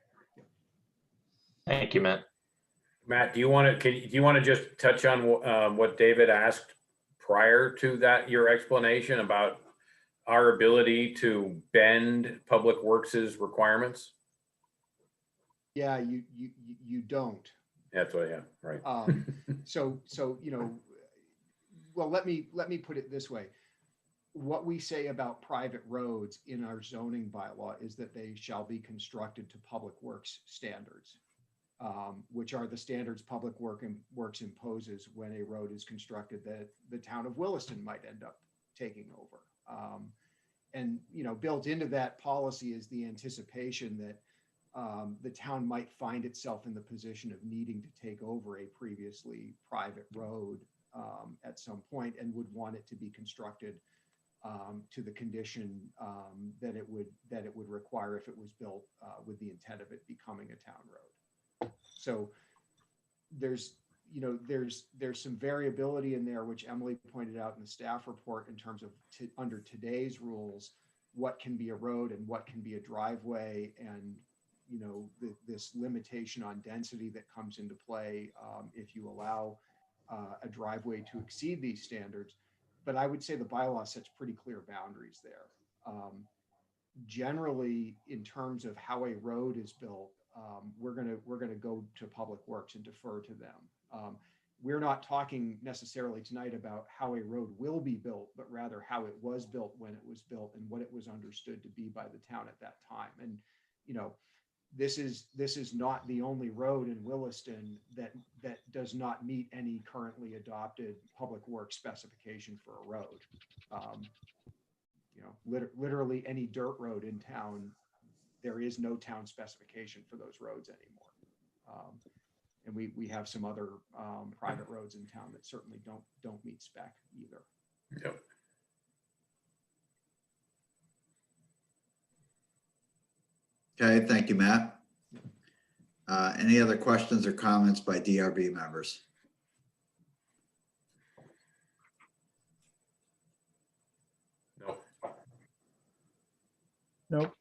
Thank you, Matt. Matt, do you want to just touch on what David asked prior to that, your explanation about our ability to bend Public Works's requirements? Yeah, you don't. That's what, yeah, right. So well, let me put it this way. What we say about private roads in our zoning bylaw is that they shall be constructed to public works standards, which are the standards Public Works imposes when a road is constructed that the town of Williston might end up taking over. And built into that policy is the anticipation that the town might find itself in the position of needing to take over a previously private road at some point, and would want it to be constructed to the condition that it would require if it was built with the intent of it becoming a town road. So there's some variability in there, which Emily pointed out in the staff report, in terms of under today's rules, what can be a road and what can be a driveway, and this limitation on density that comes into play if you allow a driveway to exceed these standards. But I would say the bylaw sets pretty clear boundaries there. Generally, in terms of how a road is built, we're gonna go to Public Works and defer to them. We're not talking necessarily tonight about how a road will be built, but rather how it was built when it was built and what it was understood to be by the town at that time. And this is not the only road in Williston that does not meet any currently adopted public works specification for a road. You know, literally any dirt road in town, there is no town specification for those roads anymore. And we have some other private roads in town that certainly don't meet spec either. Yep. Okay, thank you, Matt. Any other questions or comments by DRB members? No. Nope.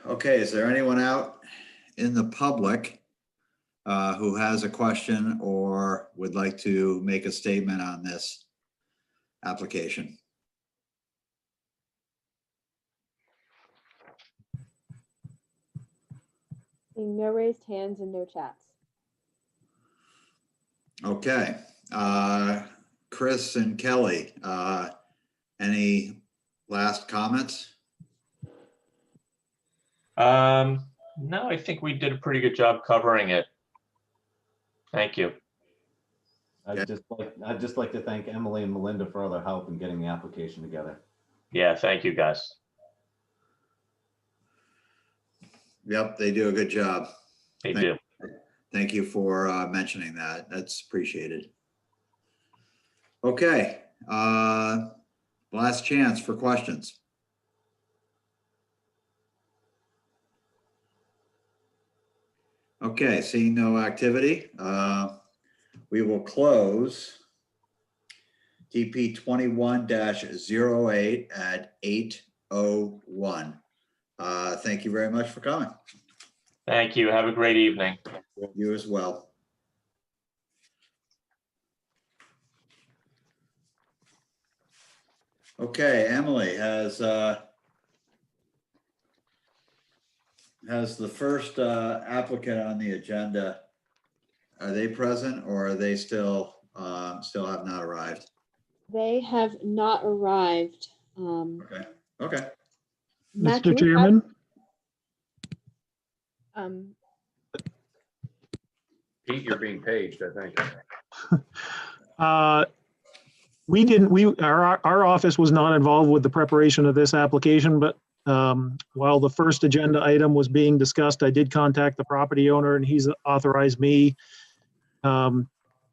Okay, is there anyone out in the public who has a question or would like to make a statement on this application? Seeing no raised hands and no chats. Okay, Chris and Kelly, any last comments? No, I think we did a pretty good job covering it. Thank you. I'd just like to thank Emily and Melinda for all their help in getting the application together. Yeah, thank you, guys. Yep, they do a good job. They do. Thank you for mentioning that. That's appreciated. Okay, last chance for questions. Okay, seeing no activity, we will close DP 21-08 at 8:01. Thank you very much for coming. Thank you. Have a great evening. You as well. Okay, Emily, has the first applicant on the agenda, are they present or are they still have not arrived? They have not arrived. Okay, okay. Matt, do Mr. we have- Chairman, Pete, you're being paged, I think. our office was not involved with the preparation of this application, but while the first agenda item was being discussed, I did contact the property owner and he's authorized me to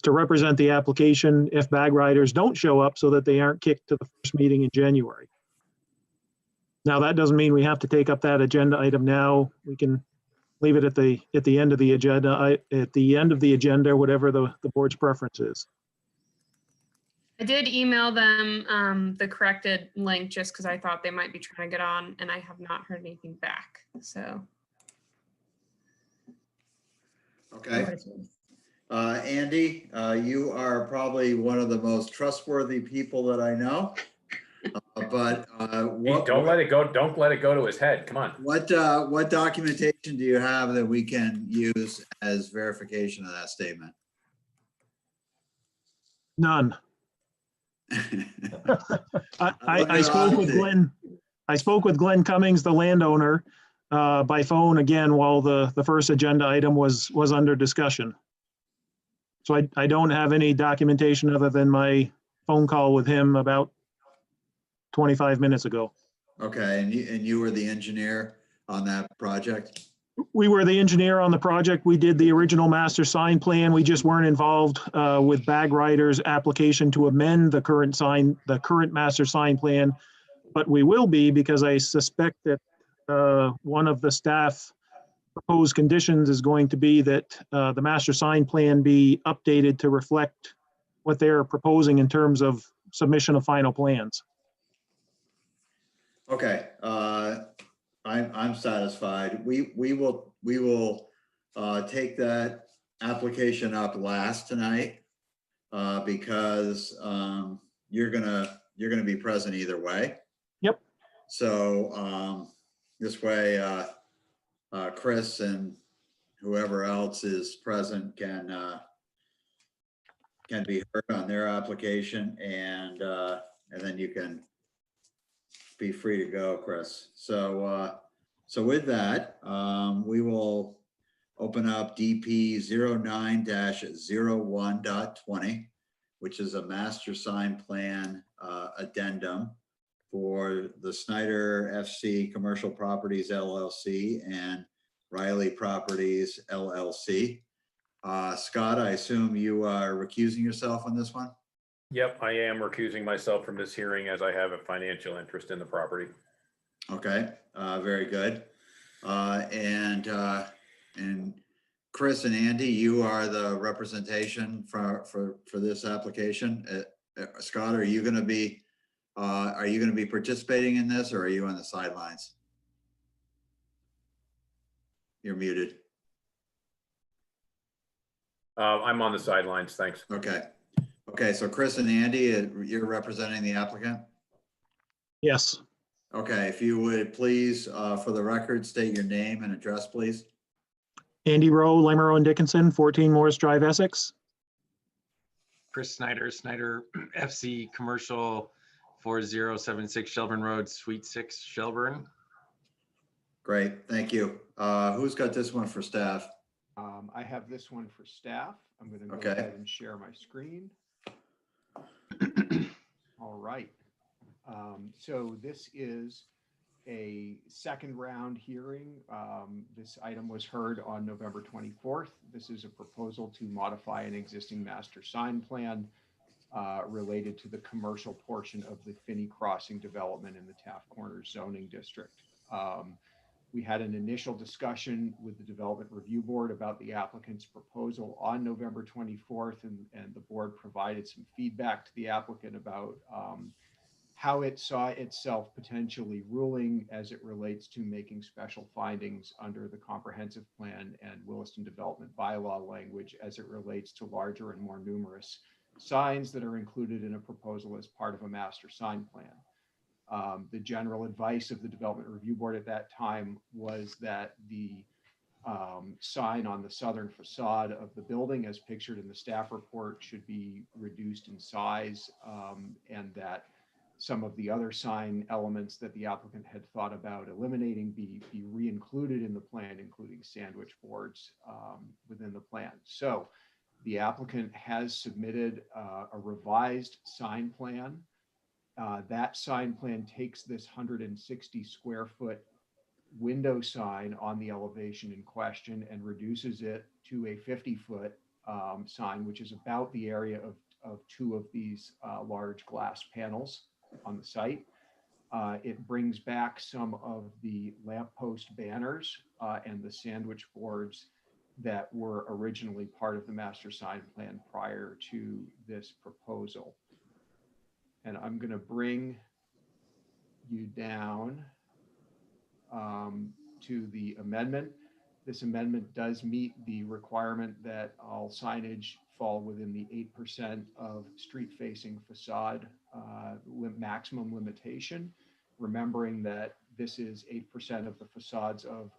represent the application if bag riders don't show up so that they aren't kicked to the first meeting in January. Now, that doesn't mean we have to take up that agenda item now. We can leave it at the end of the agenda, whatever the board's preference is. I did email them the corrected link just because I thought they might be trying to get on, and I have not heard anything back. So. Okay. Andy, you are probably one of the most trustworthy people that I know. But Pete, don't let it go. Don't let it go to his head. Come on. What documentation do you have that we can use as verification of that statement? None. I spoke with Glenn. I spoke with Glenn Cummings, the landowner, by phone again while the first agenda item was under discussion. So I don't have any documentation other than my phone call with him about 25 minutes ago. Okay, and you were the engineer on that project? We were the engineer on the project. We did the original master sign plan. We just weren't involved with bag riders' application to amend the current master sign plan. But we will be, because I suspect that one of the staff proposed conditions is going to be that the master sign plan be updated to reflect what they're proposing in terms of submission of final plans. Okay, I'm satisfied. We will take that application up last tonight because you're gonna be present either way. Yep. So this way, Chris and whoever else is present can be heard on their application, and then you can be free to go, Chris. So So with that, we will open up DP 09-01.20, which is a master sign plan addendum for the Snyder FC Commercial Properties LLC and Rieley Properties LLC. Scott, I assume you are recusing yourself on this one? Yep, I am recusing myself from this hearing as I have a financial interest in the property. Okay, very good. And Chris and Andy, you are the representation for this application. Scott, are you going to be participating in this, or are you on the sidelines? You're muted. I'm on the sidelines, thanks. Okay. Okay, so Chris and Andy, you're representing the applicant? Yes. Okay, if you would please, for the record, state your name and address, please. Andy Rowe, Lamoureux and Dickinson, 14 Morris Drive, Essex. Chris Snyder, Snyder FC Commercial 4076 Shelburne Road, Suite 6, Shelburne. Great, thank you. Who's got this one for staff? I have this one for staff. I'm going to go Okay. ahead and share my screen. All right. So this is a second round hearing. This item was heard on November 24th. This is a proposal to modify an existing master sign plan related to the commercial portion of the Finney Crossing development in the Taft Corners Zoning District. We had an initial discussion with the Development Review Board about the applicant's proposal on November 24th, and the board provided some feedback to the applicant about how it saw itself potentially ruling as it relates to making special findings under the comprehensive plan and Williston development bylaw language as it relates to larger and more numerous signs that are included in a proposal as part of a master sign plan. The general advice of the Development Review Board at that time was that the sign on the southern facade of the building, as pictured in the staff report, should be reduced in size, and that some of the other sign elements that the applicant had thought about eliminating be re-included in the plan, including sandwich boards within the plan. So the applicant has submitted a revised sign plan. That sign plan takes this 160 square foot window sign on the elevation in question and reduces it to a 50-foot sign, which is about the area of two of these large glass panels on the site. It brings back some of the lamppost banners and the sandwich boards that were originally part of the master sign plan prior to this proposal. And I'm going to bring you down to the amendment. This amendment does meet the requirement that all signage fall within the 8% of street-facing facade maximum limitation, remembering that this is 8% of the facades of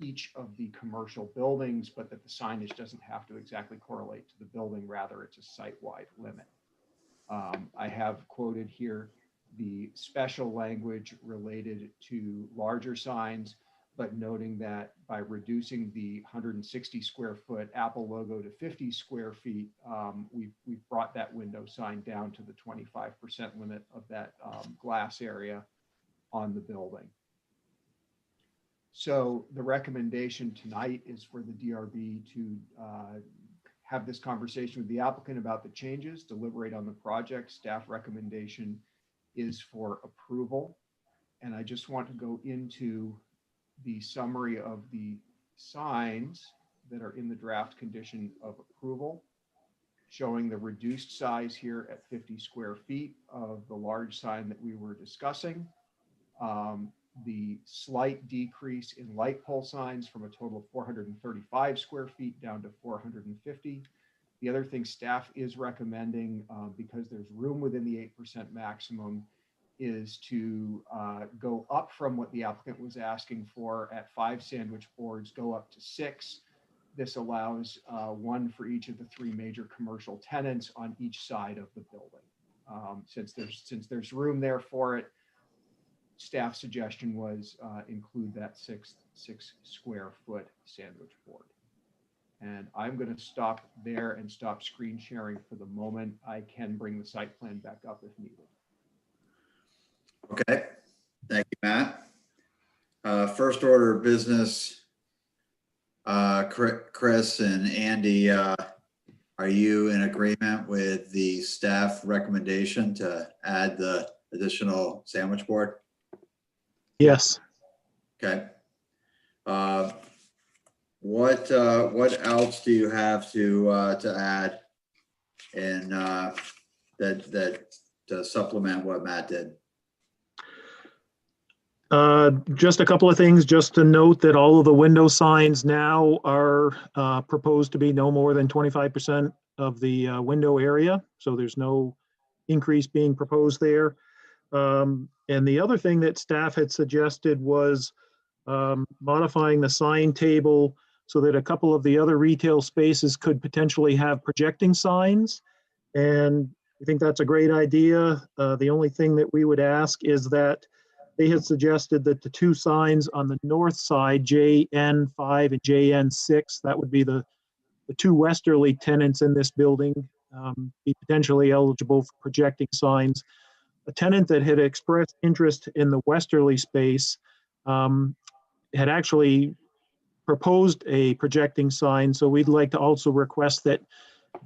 each of the commercial buildings, but that the signage doesn't have to exactly correlate to the building, rather it's a site-wide limit. I have quoted here the special language related to larger signs, but noting that by reducing the 160 square foot Apple logo to 50 square feet, we've brought that window sign down to the 25% limit of that glass area on the building. So the recommendation tonight is for the DRB to have this conversation with the applicant about the changes, deliberate on the project. Staff recommendation is for approval. And I just want to go into the summary of the signs that are in the draft condition of approval, showing the reduced size here at 50 square feet of the large sign that we were discussing. The slight decrease in light pole signs from a total of 435 square feet down to 450. The other thing staff is recommending, because there's room within the 8% maximum, is to go up from what the applicant was asking for at 5 sandwich boards, go up to 6. This allows one for each of the 3 major commercial tenants on each side of the building. Since there's room there for it, staff suggestion was include that six square foot sandwich board. And I'm going to stop there and stop screen sharing for the moment. I can bring the site plan back up if needed. Okay, thank you, Matt. First order of business, Chris and Andy, are you in agreement with the staff recommendation to add the additional sandwich board? Yes. Okay. What else do you have to add in that to supplement what Matt did? Just a couple of things, just to note that all of the window signs now are proposed to be no more than 25% of the window area. So there's no increase being proposed there. And the other thing that staff had suggested was modifying the sign table so that a couple of the other retail spaces could potentially have projecting signs. And I think that's a great idea. The only thing that we would ask is that they had suggested that the two signs on the north side, JN5 and JN6, that would be the two westerly tenants in this building, be potentially eligible for projecting signs. A tenant that had expressed interest in the westerly space had actually proposed a projecting sign. So we'd like to also request that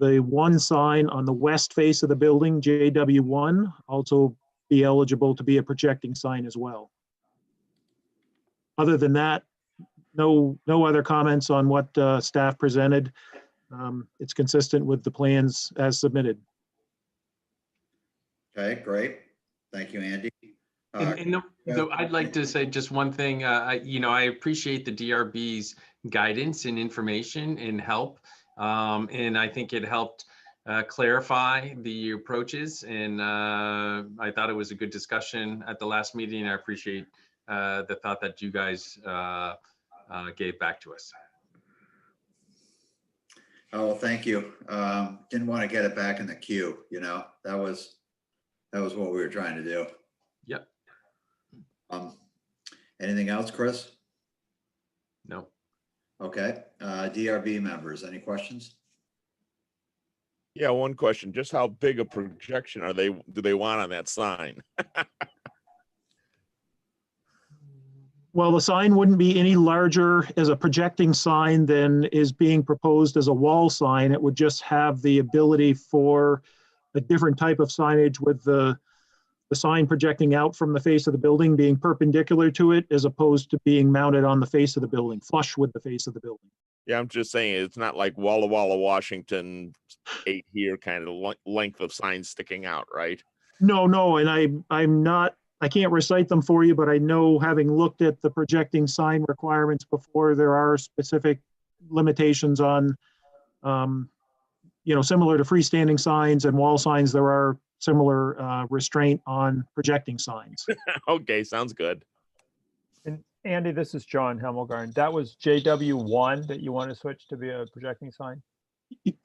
the one sign on the west face of the building, JW1, also be eligible to be a projecting sign as well. Other than that, no other comments on what staff presented. It's consistent with the plans as submitted. Okay, great. Thank you, Andy. I'd like to say just one thing. I appreciate the DRB's guidance and information and help. And I think it helped clarify the approaches. And I thought it was a good discussion at the last meeting. I appreciate the thought that you guys gave back to us. Oh, well, thank you. Didn't want to get it back in the queue. You know, that was what we were trying to do. Yep. Anything else, Chris? No. Okay. DRB members, any questions? Yeah, one question. Just how big a projection do they want on that sign? Well, the sign wouldn't be any larger as a projecting sign than is being proposed as a wall sign. It would just have the ability for a different type of signage with the sign projecting out from the face of the building being perpendicular to it, as opposed to being mounted on the face of the building, flush with the face of the building. Yeah, I'm just saying it's not like Walla Walla, Washington 8 here kind of length of signs sticking out, right? No, and I can't recite them for you, but I know, having looked at the projecting sign requirements before, there are specific limitations on, similar to freestanding signs and wall signs, there are similar restraint on projecting signs. Okay, sounds good. And Andy, this is John Hemmelgarn. That was JW1 that you want to switch to be a projecting sign?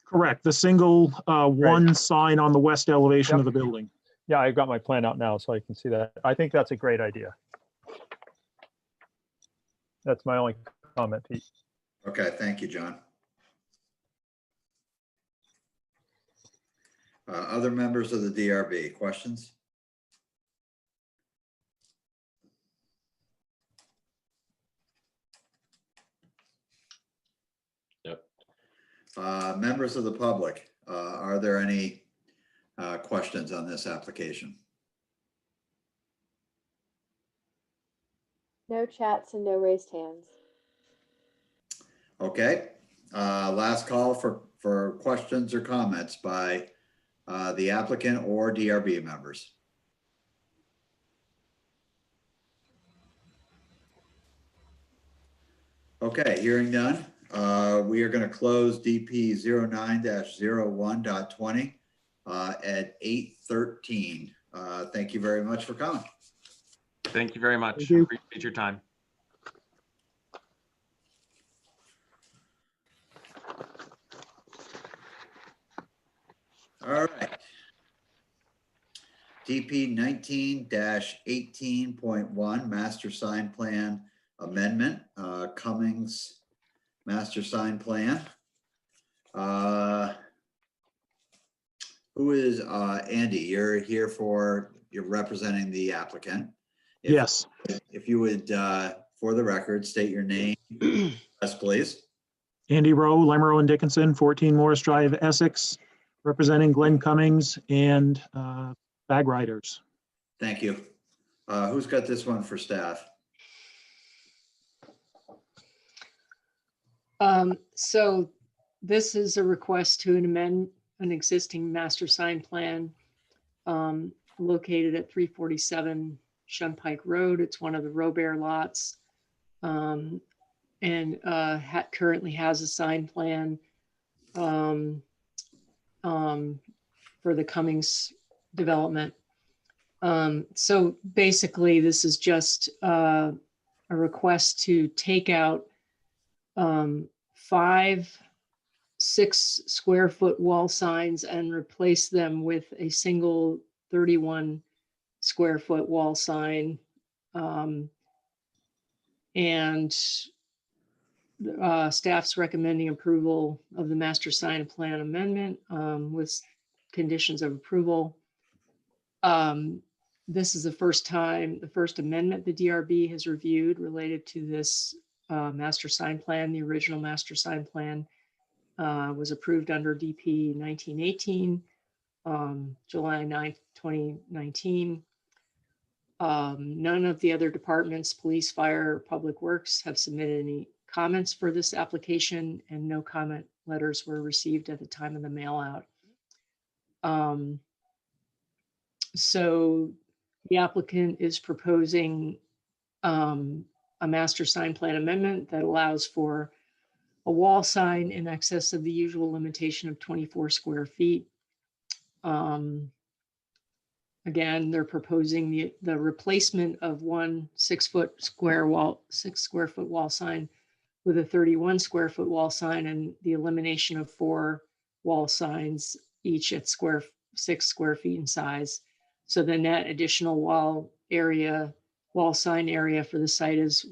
Correct. The single one sign on the west elevation Yep. of the building. Yeah, I've got my plan out now, so I can see that. I think that's a great idea. That's my only comment, Pete. Okay, thank you, John. Other members of the DRB, questions? Yep. Members of the public, are there any questions on this application? No chats and no raised hands. Okay, last call for questions or comments by the applicant or DRB members. Okay, hearing none, we are going to close DP 09-01.20 at 8:13. Thank you very much for coming. Thank you very much. Thank you. Appreciate your time. All right. DP 19-18.1 Master Sign Plan Amendment, Cummings Master Sign Plan. Who is, Andy, you're representing the applicant. Yes. If you would, for the record, state your name, yes, please. Andy Rowe, Lemero and Dickinson, 14 Morris Drive, Essex, representing Glenn Cummings and Bag Riders. Thank you. Who's got this one for staff? So this is a request to amend an existing master sign plan located at 347 Shunpike Road. It's one of the Robert lots, and currently has a sign plan for the Cummings development. So basically, this is just a request to take out 5 6-square-foot wall signs and replace them with a single 31-square-foot wall sign. And staff's recommending approval of the master sign plan amendment with conditions of approval. This is the first amendment the DRB has reviewed related to this master sign plan. The original master sign plan was approved under DP 1918, July 9th, 2019. None of the other departments, police, fire, public works, have submitted any comments for this application, and no comment letters were received at the time of the mail out. So the applicant is proposing a master sign plan amendment that allows for a wall sign in excess of the usual limitation of 24 square feet. Again, they're proposing the replacement of one 6-square-foot wall sign with a 31-square-foot wall sign, and the elimination of 4 wall signs, each at 6 square feet in size. So the net additional wall sign area for the site is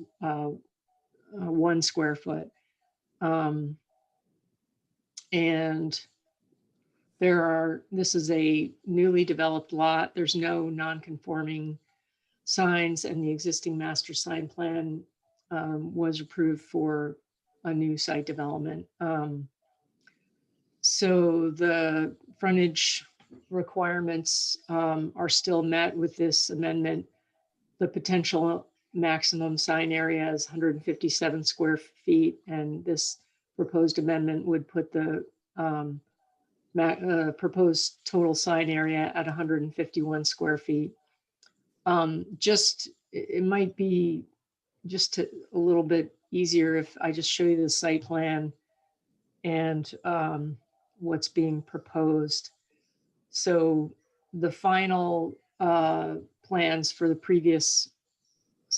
1 square foot. And this is a newly developed lot. There's no non-conforming signs, and the existing master sign plan was approved for a new site development. So the frontage requirements are still met with this amendment. The potential maximum sign area is 157 square feet, and this proposed amendment would put the proposed total sign area at 151 square feet. It might be just a little bit easier if I just show you the site plan and what's being proposed. So the final plans for the previous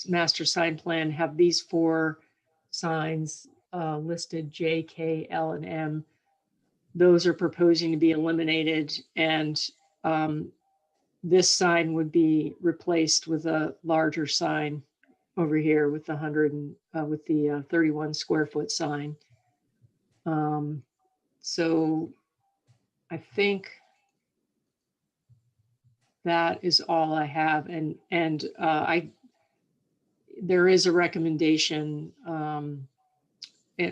master sign plan have these 4 signs listed: J, K, L, and M. Those are proposing to be eliminated, and this sign would be replaced with a larger sign over here with the 31 square foot sign. So I think that is all I have, and there is a recommendation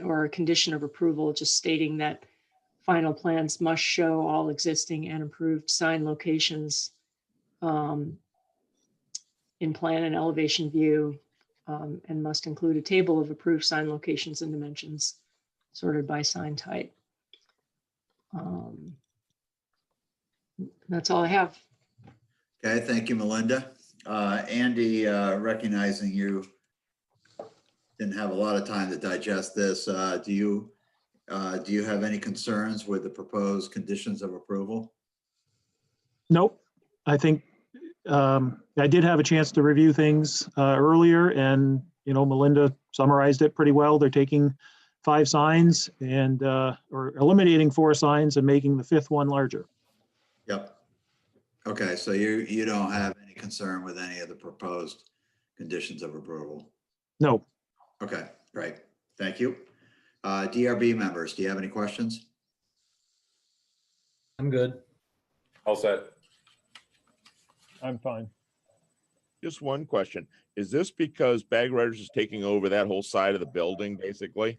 or a condition of approval just stating that final plans must show all existing and improved sign locations in plan and elevation view, and must include a table of approved sign locations and dimensions sorted by sign type. That's all I have. Okay, thank you, Melinda. Andy, recognizing you didn't have a lot of time to digest this, do you have any concerns with the proposed conditions of approval? Nope. I think I did have a chance to review things earlier, and Melinda summarized it pretty well. They're taking 5 signs and or eliminating 4 signs and making the 5th one larger. Yep. Okay, so you don't have any concern with any of the proposed conditions of approval? No. Okay, great. Thank you. DRB members, do you have any questions? I'm good. All set. I'm fine. Just one question. Is this because Bag Riders is taking over that whole side of the building, basically?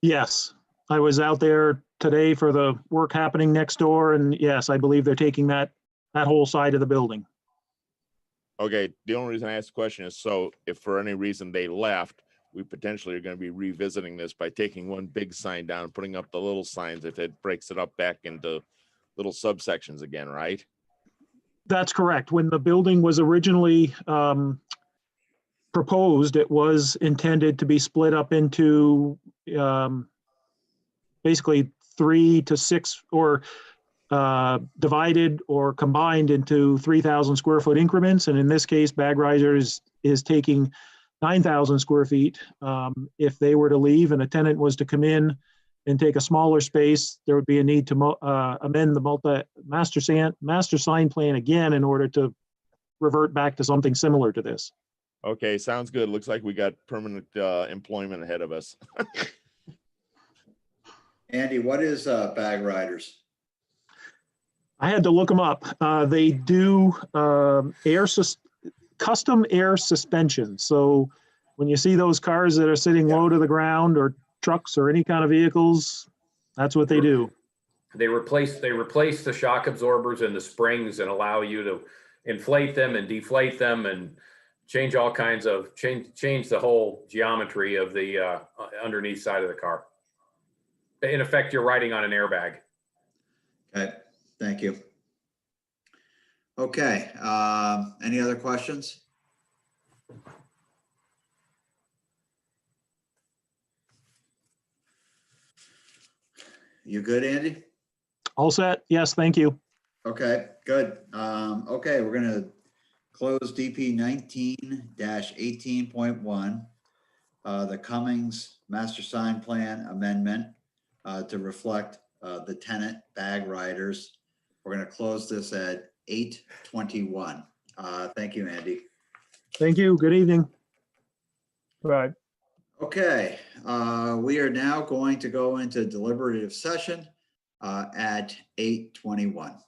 Yes, I was out there today for the work happening next door, and yes, I believe they're taking that whole side of the building. Okay, the only reason I asked the question is so if for any reason they left, we potentially are going to be revisiting this by taking one big sign down and putting up the little signs if it breaks it up back into little subsections again, right? That's correct. When the building was originally proposed, it was intended to be split up into basically 3 to 6 or divided or combined into 3,000 square foot increments. And in this case, Bag Riders is taking 9,000 square feet. If they were to leave and a tenant was to come in and take a smaller space, there would be a need to amend the master sign plan again in order to revert back to something similar to this. Okay, sounds good. Looks like we got permanent employment ahead of us. Andy, what is Bag Riders? I had to look them up. They do custom air suspension. So when you see those cars that are sitting low to the ground or trucks or any kind of vehicles, that's what they do. They replace the shock absorbers and the springs and allow you to inflate them and deflate them and change all kinds of change the whole geometry of the underneath side of the car. In effect, you're riding on an airbag. Okay, thank you. Okay, any other questions? You good, Andy? All set? Yes, thank you. Okay, good. Okay, we're gonna close DP 19-18.1, the Cummings Master Sign Plan Amendment to reflect the tenant Bag Riders. We're gonna close this at 8:21. Thank you, Andy. Thank you. Good evening. Right. Okay, we are now going to go into deliberative session at 8:21.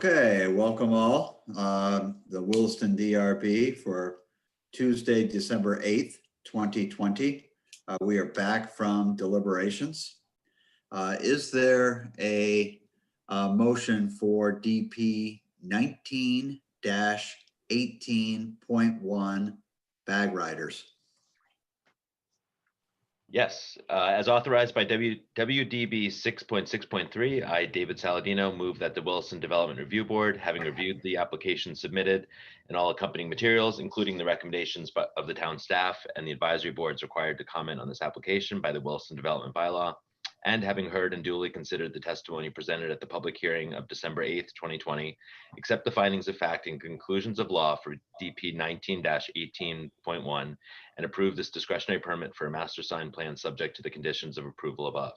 Okay, welcome all. The Williston DRB for Tuesday, December 8th, 2020. We are back from deliberations. Is there a motion for DP 19-18.1 bag riders? Yes, as authorized by WDB 6.6.3, I, David Saladino, move that the Williston Development Review Board, having reviewed the application submitted and all accompanying materials, including the recommendations of the town staff and the advisory boards required to comment on this application by the Williston Development Bylaw, and having heard and duly considered the testimony presented at the public hearing of December 8th, 2020, accept the findings of fact and conclusions of law for DP 19-18.1 and approve this discretionary permit for a master sign plan subject to the conditions of approval above.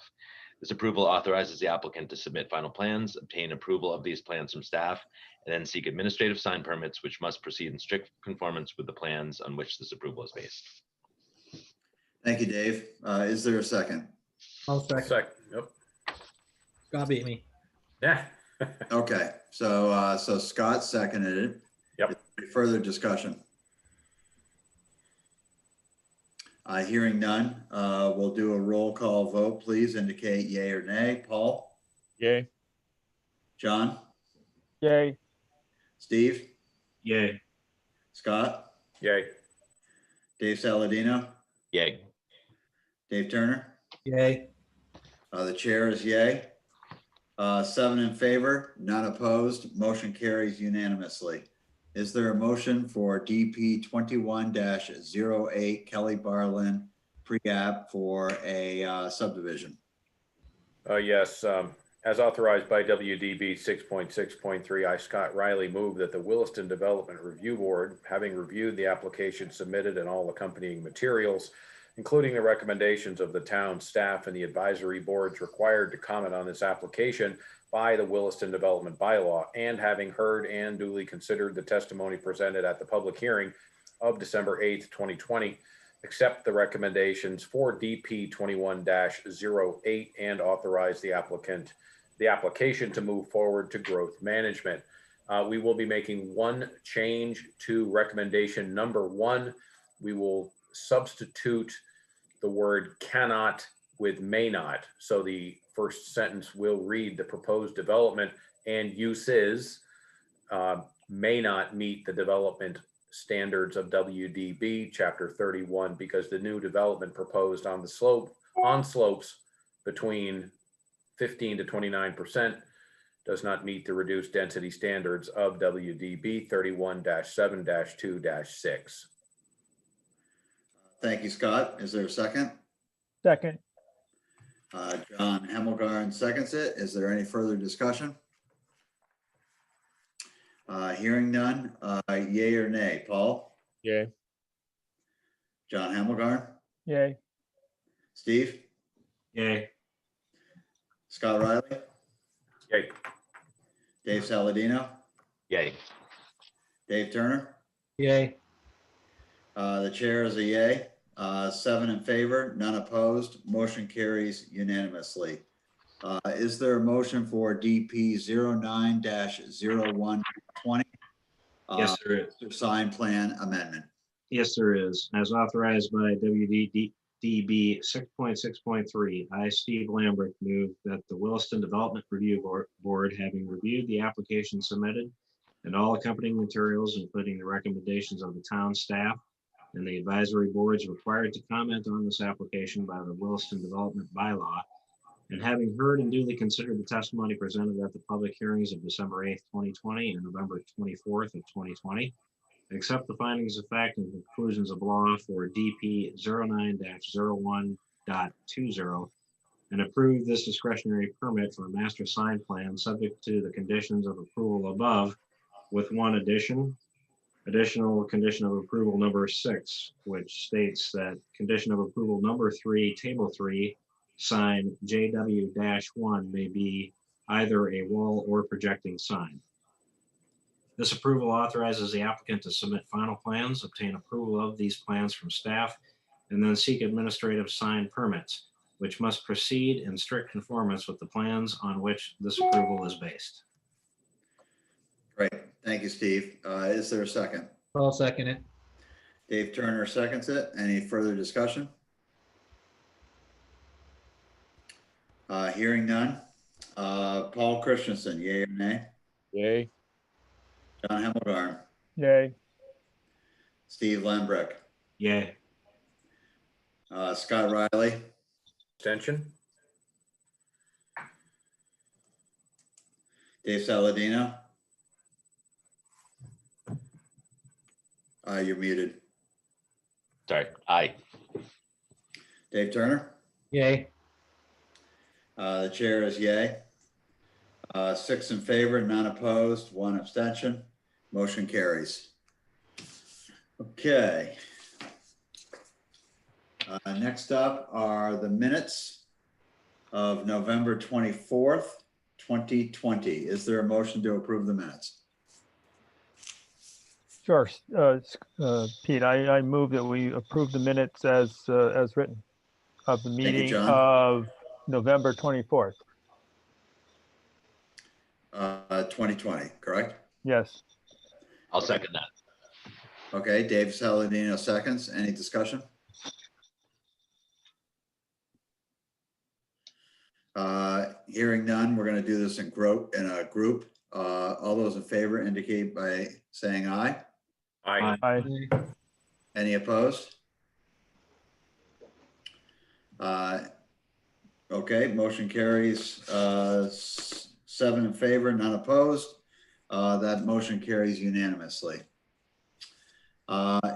This approval authorizes the applicant to submit final plans, obtain approval of these plans from staff, and then seek administrative sign permits, which must proceed in strict conformance with the plans on which this approval is based. Thank you, Dave. Is there a second? I'll second. Yep. Scott beat me. Yeah. Okay, so Scott seconded it. Yep. Any further discussion? Hearing none, we'll do a roll call vote. Please indicate yay or nay. Paul? Yay. John? Yay. Steve? Yay. Scott? Yay. Dave Saladino? Yay. Dave Turner? Yay. The chair is yay. 7 in favor, none opposed. Motion carries unanimously. Is there a motion for DP 21-08 Kelly Barland pre-app for a subdivision? Yes, as authorized by WDB 6.6.3, I, Scott Rieley, move that the Williston Development Review Board, having reviewed the application submitted and all accompanying materials, including the recommendations of the town staff and the advisory boards required to comment on this application by the Williston Development Bylaw, and having heard and duly considered the testimony presented at the public hearing of December 8th, 2020, accept the recommendations for DP 21-08 and authorize the application to move forward to growth management. We will be making one change to recommendation number 1. We will substitute the word cannot with may not. So the first sentence will read, the proposed development and uses may not meet the development standards of WDB chapter 31, because the new development proposed on slopes between 15 to 29% does not meet the reduced density standards of WDB 31-7-2-6. Thank you, Scott. Is there a second? Second. John Hemmelgarn seconds it. Is there any further discussion? Hearing none, yay or nay. Paul? Yay. John Hemmelgarn? Yay. Steve? Yay. Scott Rieley? Yay. Dave Saladino? Yay. Dave Turner? Yay. The chair is a yay. 7 in favor, none opposed. Motion carries unanimously. Is there a motion for DP 09-0120? Yes, there is. Sign plan amendment. Yes, there is. As authorized by WDB 6.6.3, I, Steve Lambert, move that the Williston Development Review Board, having reviewed the application submitted and all accompanying materials, including the recommendations of the town staff and the advisory boards required to comment on this application by the Williston Development Bylaw, and having heard and duly considered the testimony presented at the public hearings of December 8th, 2020 and November 24th of 2020, accept the findings of fact and conclusions of law for DP 09-01.20 and approve this discretionary permit for a master sign plan subject to the conditions of approval above, with one additional condition of approval number 6, which states that condition of approval number 3, table 3, sign JW-1 may be either a wall or projecting sign. This approval authorizes the applicant to submit final plans, obtain approval of these plans from staff, and then seek administrative sign permits, which must proceed in strict conformance with the plans on which this approval is based. Thank you, Steve. Is there a second? I'll second it. Dave Turner seconds it. Any further discussion? Hearing none. Paul Christensen, yay or nay? Yay. John Hemmelgarn, Yay. Steve Lambrecht, Yay. Scott Riley, Extension? Dave Saladino. You're muted. Sorry, aye. Dave Turner. Yay. The chair is yay. 6 in favor, none opposed, 1 abstention. Motion carries. Okay. Next up are the minutes of November 24th, 2020. Is there a motion to approve the minutes? Sure. Pete, I move that we approve the minutes as written of the you, meeting John. of November 24th. 2020, correct? Yes. I'll second that. Okay, Dave Saladino seconds. Any discussion? Hearing none, we're going to do this in a group. All those in favor indicate by saying aye. Aye. Aye. Any opposed? Okay, motion carries 7 in favor, none opposed. That motion carries unanimously.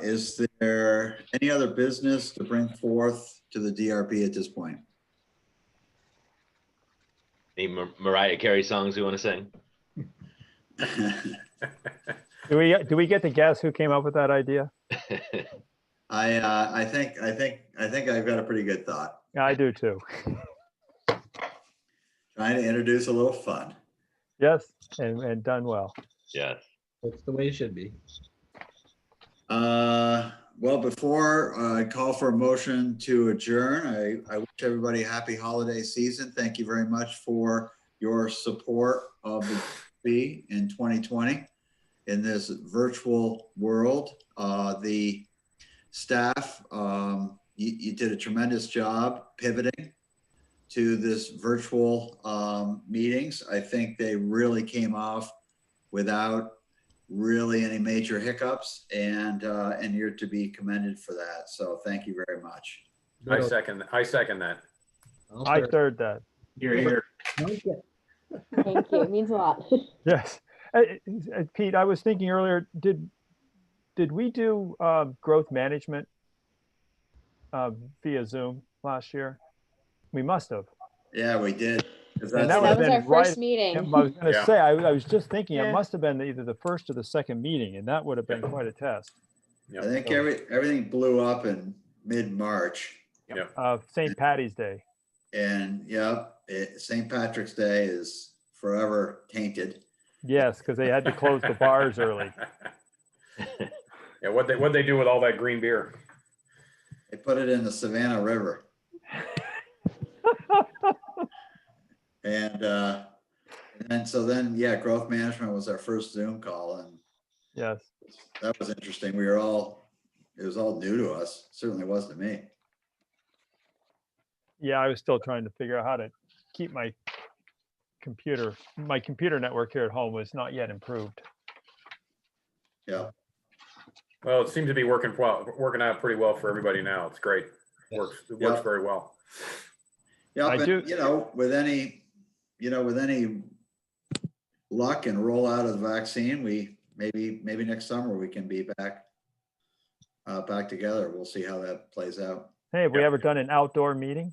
Is there any other business to bring forth to the DRB at this point? Any Mariah Carey songs you want to sing? Do we get to guess who came up with that idea? I think I've got a pretty good thought. I do too. Trying to introduce a little fun. Yes, and done well. Yes. That's the way it should be. Well, before I call for a motion to adjourn, I wish everybody a happy holiday season. Thank you very much for your support of the DRB in 2020 in this virtual world. The staff, you did a tremendous job pivoting to this virtual meetings. I think they really came off without really any major hiccups, and you're to be commended for that. So thank you very much. I second that. I third that. Here. Thank you. It means a lot. Yes. Pete, I was thinking earlier, did we do growth management via Zoom last year? We must have. Yeah, we did. And that was our first meeting. I was going to say, I was just thinking Yeah. it must have been either the first or the second meeting, and that would have been quite a test. I think everything blew up in mid-March. St. Patty's Day. And St. Patrick's Day is forever tainted. Yes, because they had to close the bars early. Yeah, what'd they do with all that green beer? They put it in the Savannah River. And growth management was our first Zoom call, and yes, that was interesting. It was all new to us. Certainly was to me. Yeah, I was still trying to figure out how to keep my computer network here at home was not yet improved. Yeah. Well, it seems to be working out pretty well for everybody now. It's great. It works very well. Yeah, but with any luck and rollout of the vaccine, we maybe next summer we can be back together. We'll see how that plays out. Hey, have we ever done an outdoor meeting?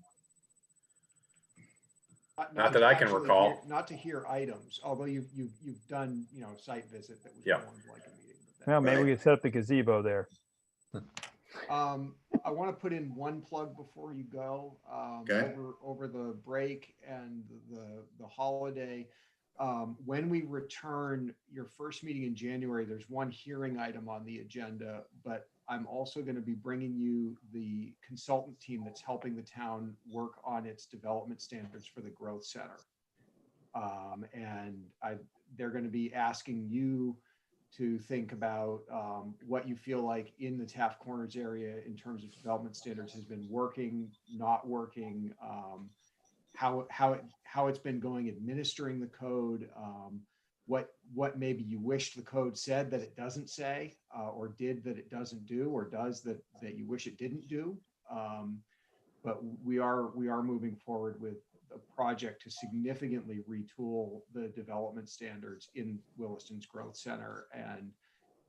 Not that I can recall. Not to hear items, although you've done, site visit that was formed like a meeting. Well, maybe we could set up the gazebo there. I want to put in one plug before you go. Okay. Over the break and the holiday, when we return your first meeting in January, there's one hearing item on the agenda, but I'm also going to be bringing you the consultant team that's helping the town work on its development standards for the growth center. And they're going to be asking you to think about what you feel like in the Taft Corners area in terms of development standards has been working, not working, how it's been going administering the code, what maybe you wish the code said that it doesn't say, or did that it doesn't do, or does that you wish it didn't do. But we are moving forward with a project to significantly retool the development standards in Williston's Growth Center, and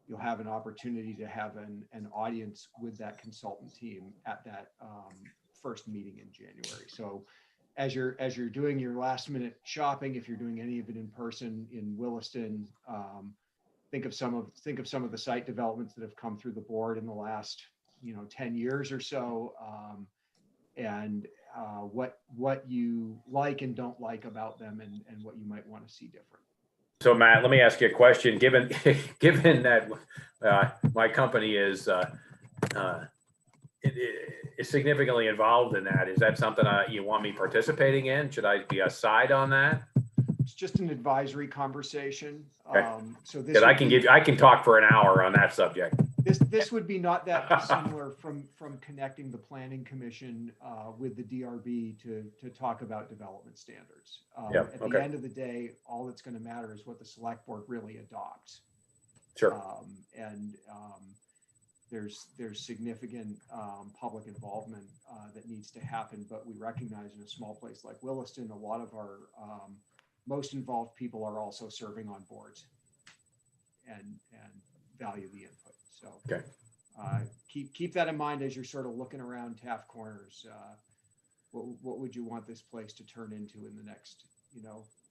you'll have an opportunity to have an audience with that consultant team at that first meeting in January. So as you're doing your last minute shopping, if you're doing any of it in person in Williston, think of some of the site developments that have come through the board in the last 10 years or so, and what you like and don't like about them, and what you might want to see different. So Matt, let me ask you a question. Given that my company is significantly involved in that, is that something you want me participating in? Should I be a side on that? It's just an advisory conversation. Okay. So this I can talk for an hour on that subject. This would be not that dissimilar from connecting the planning commission with the DRB to talk about development standards. At the end of the day, all that's going to matter is what the select board really adopts. Sure. There's significant public involvement that needs to happen, but we recognize in a small place like Williston, a lot of our most involved people are also serving on boards and value the input. So okay. Keep that in mind as you're sort of looking around Taft Corners. What would you want this place to turn into in the next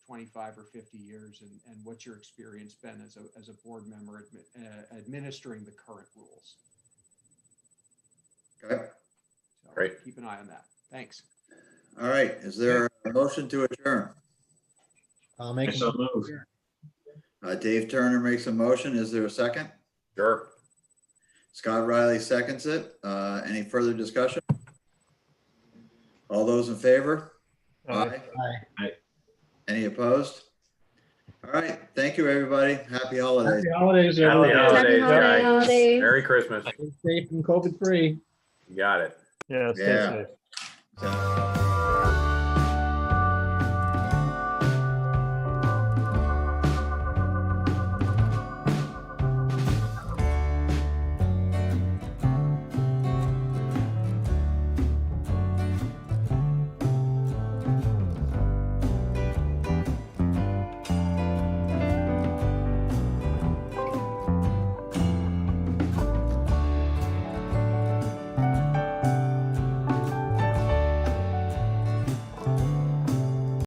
25 or 50 years, and what's your experience been as a board member administering the current rules? Okay. So great. Keep an eye on that. Thanks. All right. Is there a motion to adjourn? I'll make So a move. Dave Turner makes a motion. Is there a second? Sure. Scott Riley seconds it. Any further discussion? All those in favor? Aye. Aye. Any opposed? All right. Thank you, everybody. Happy holidays. Happy holidays, Happy everyone. holidays, Happy guys. holidays. Merry Christmas. Stay safe and COVID free. You got it. Yeah, stay Yeah. safe.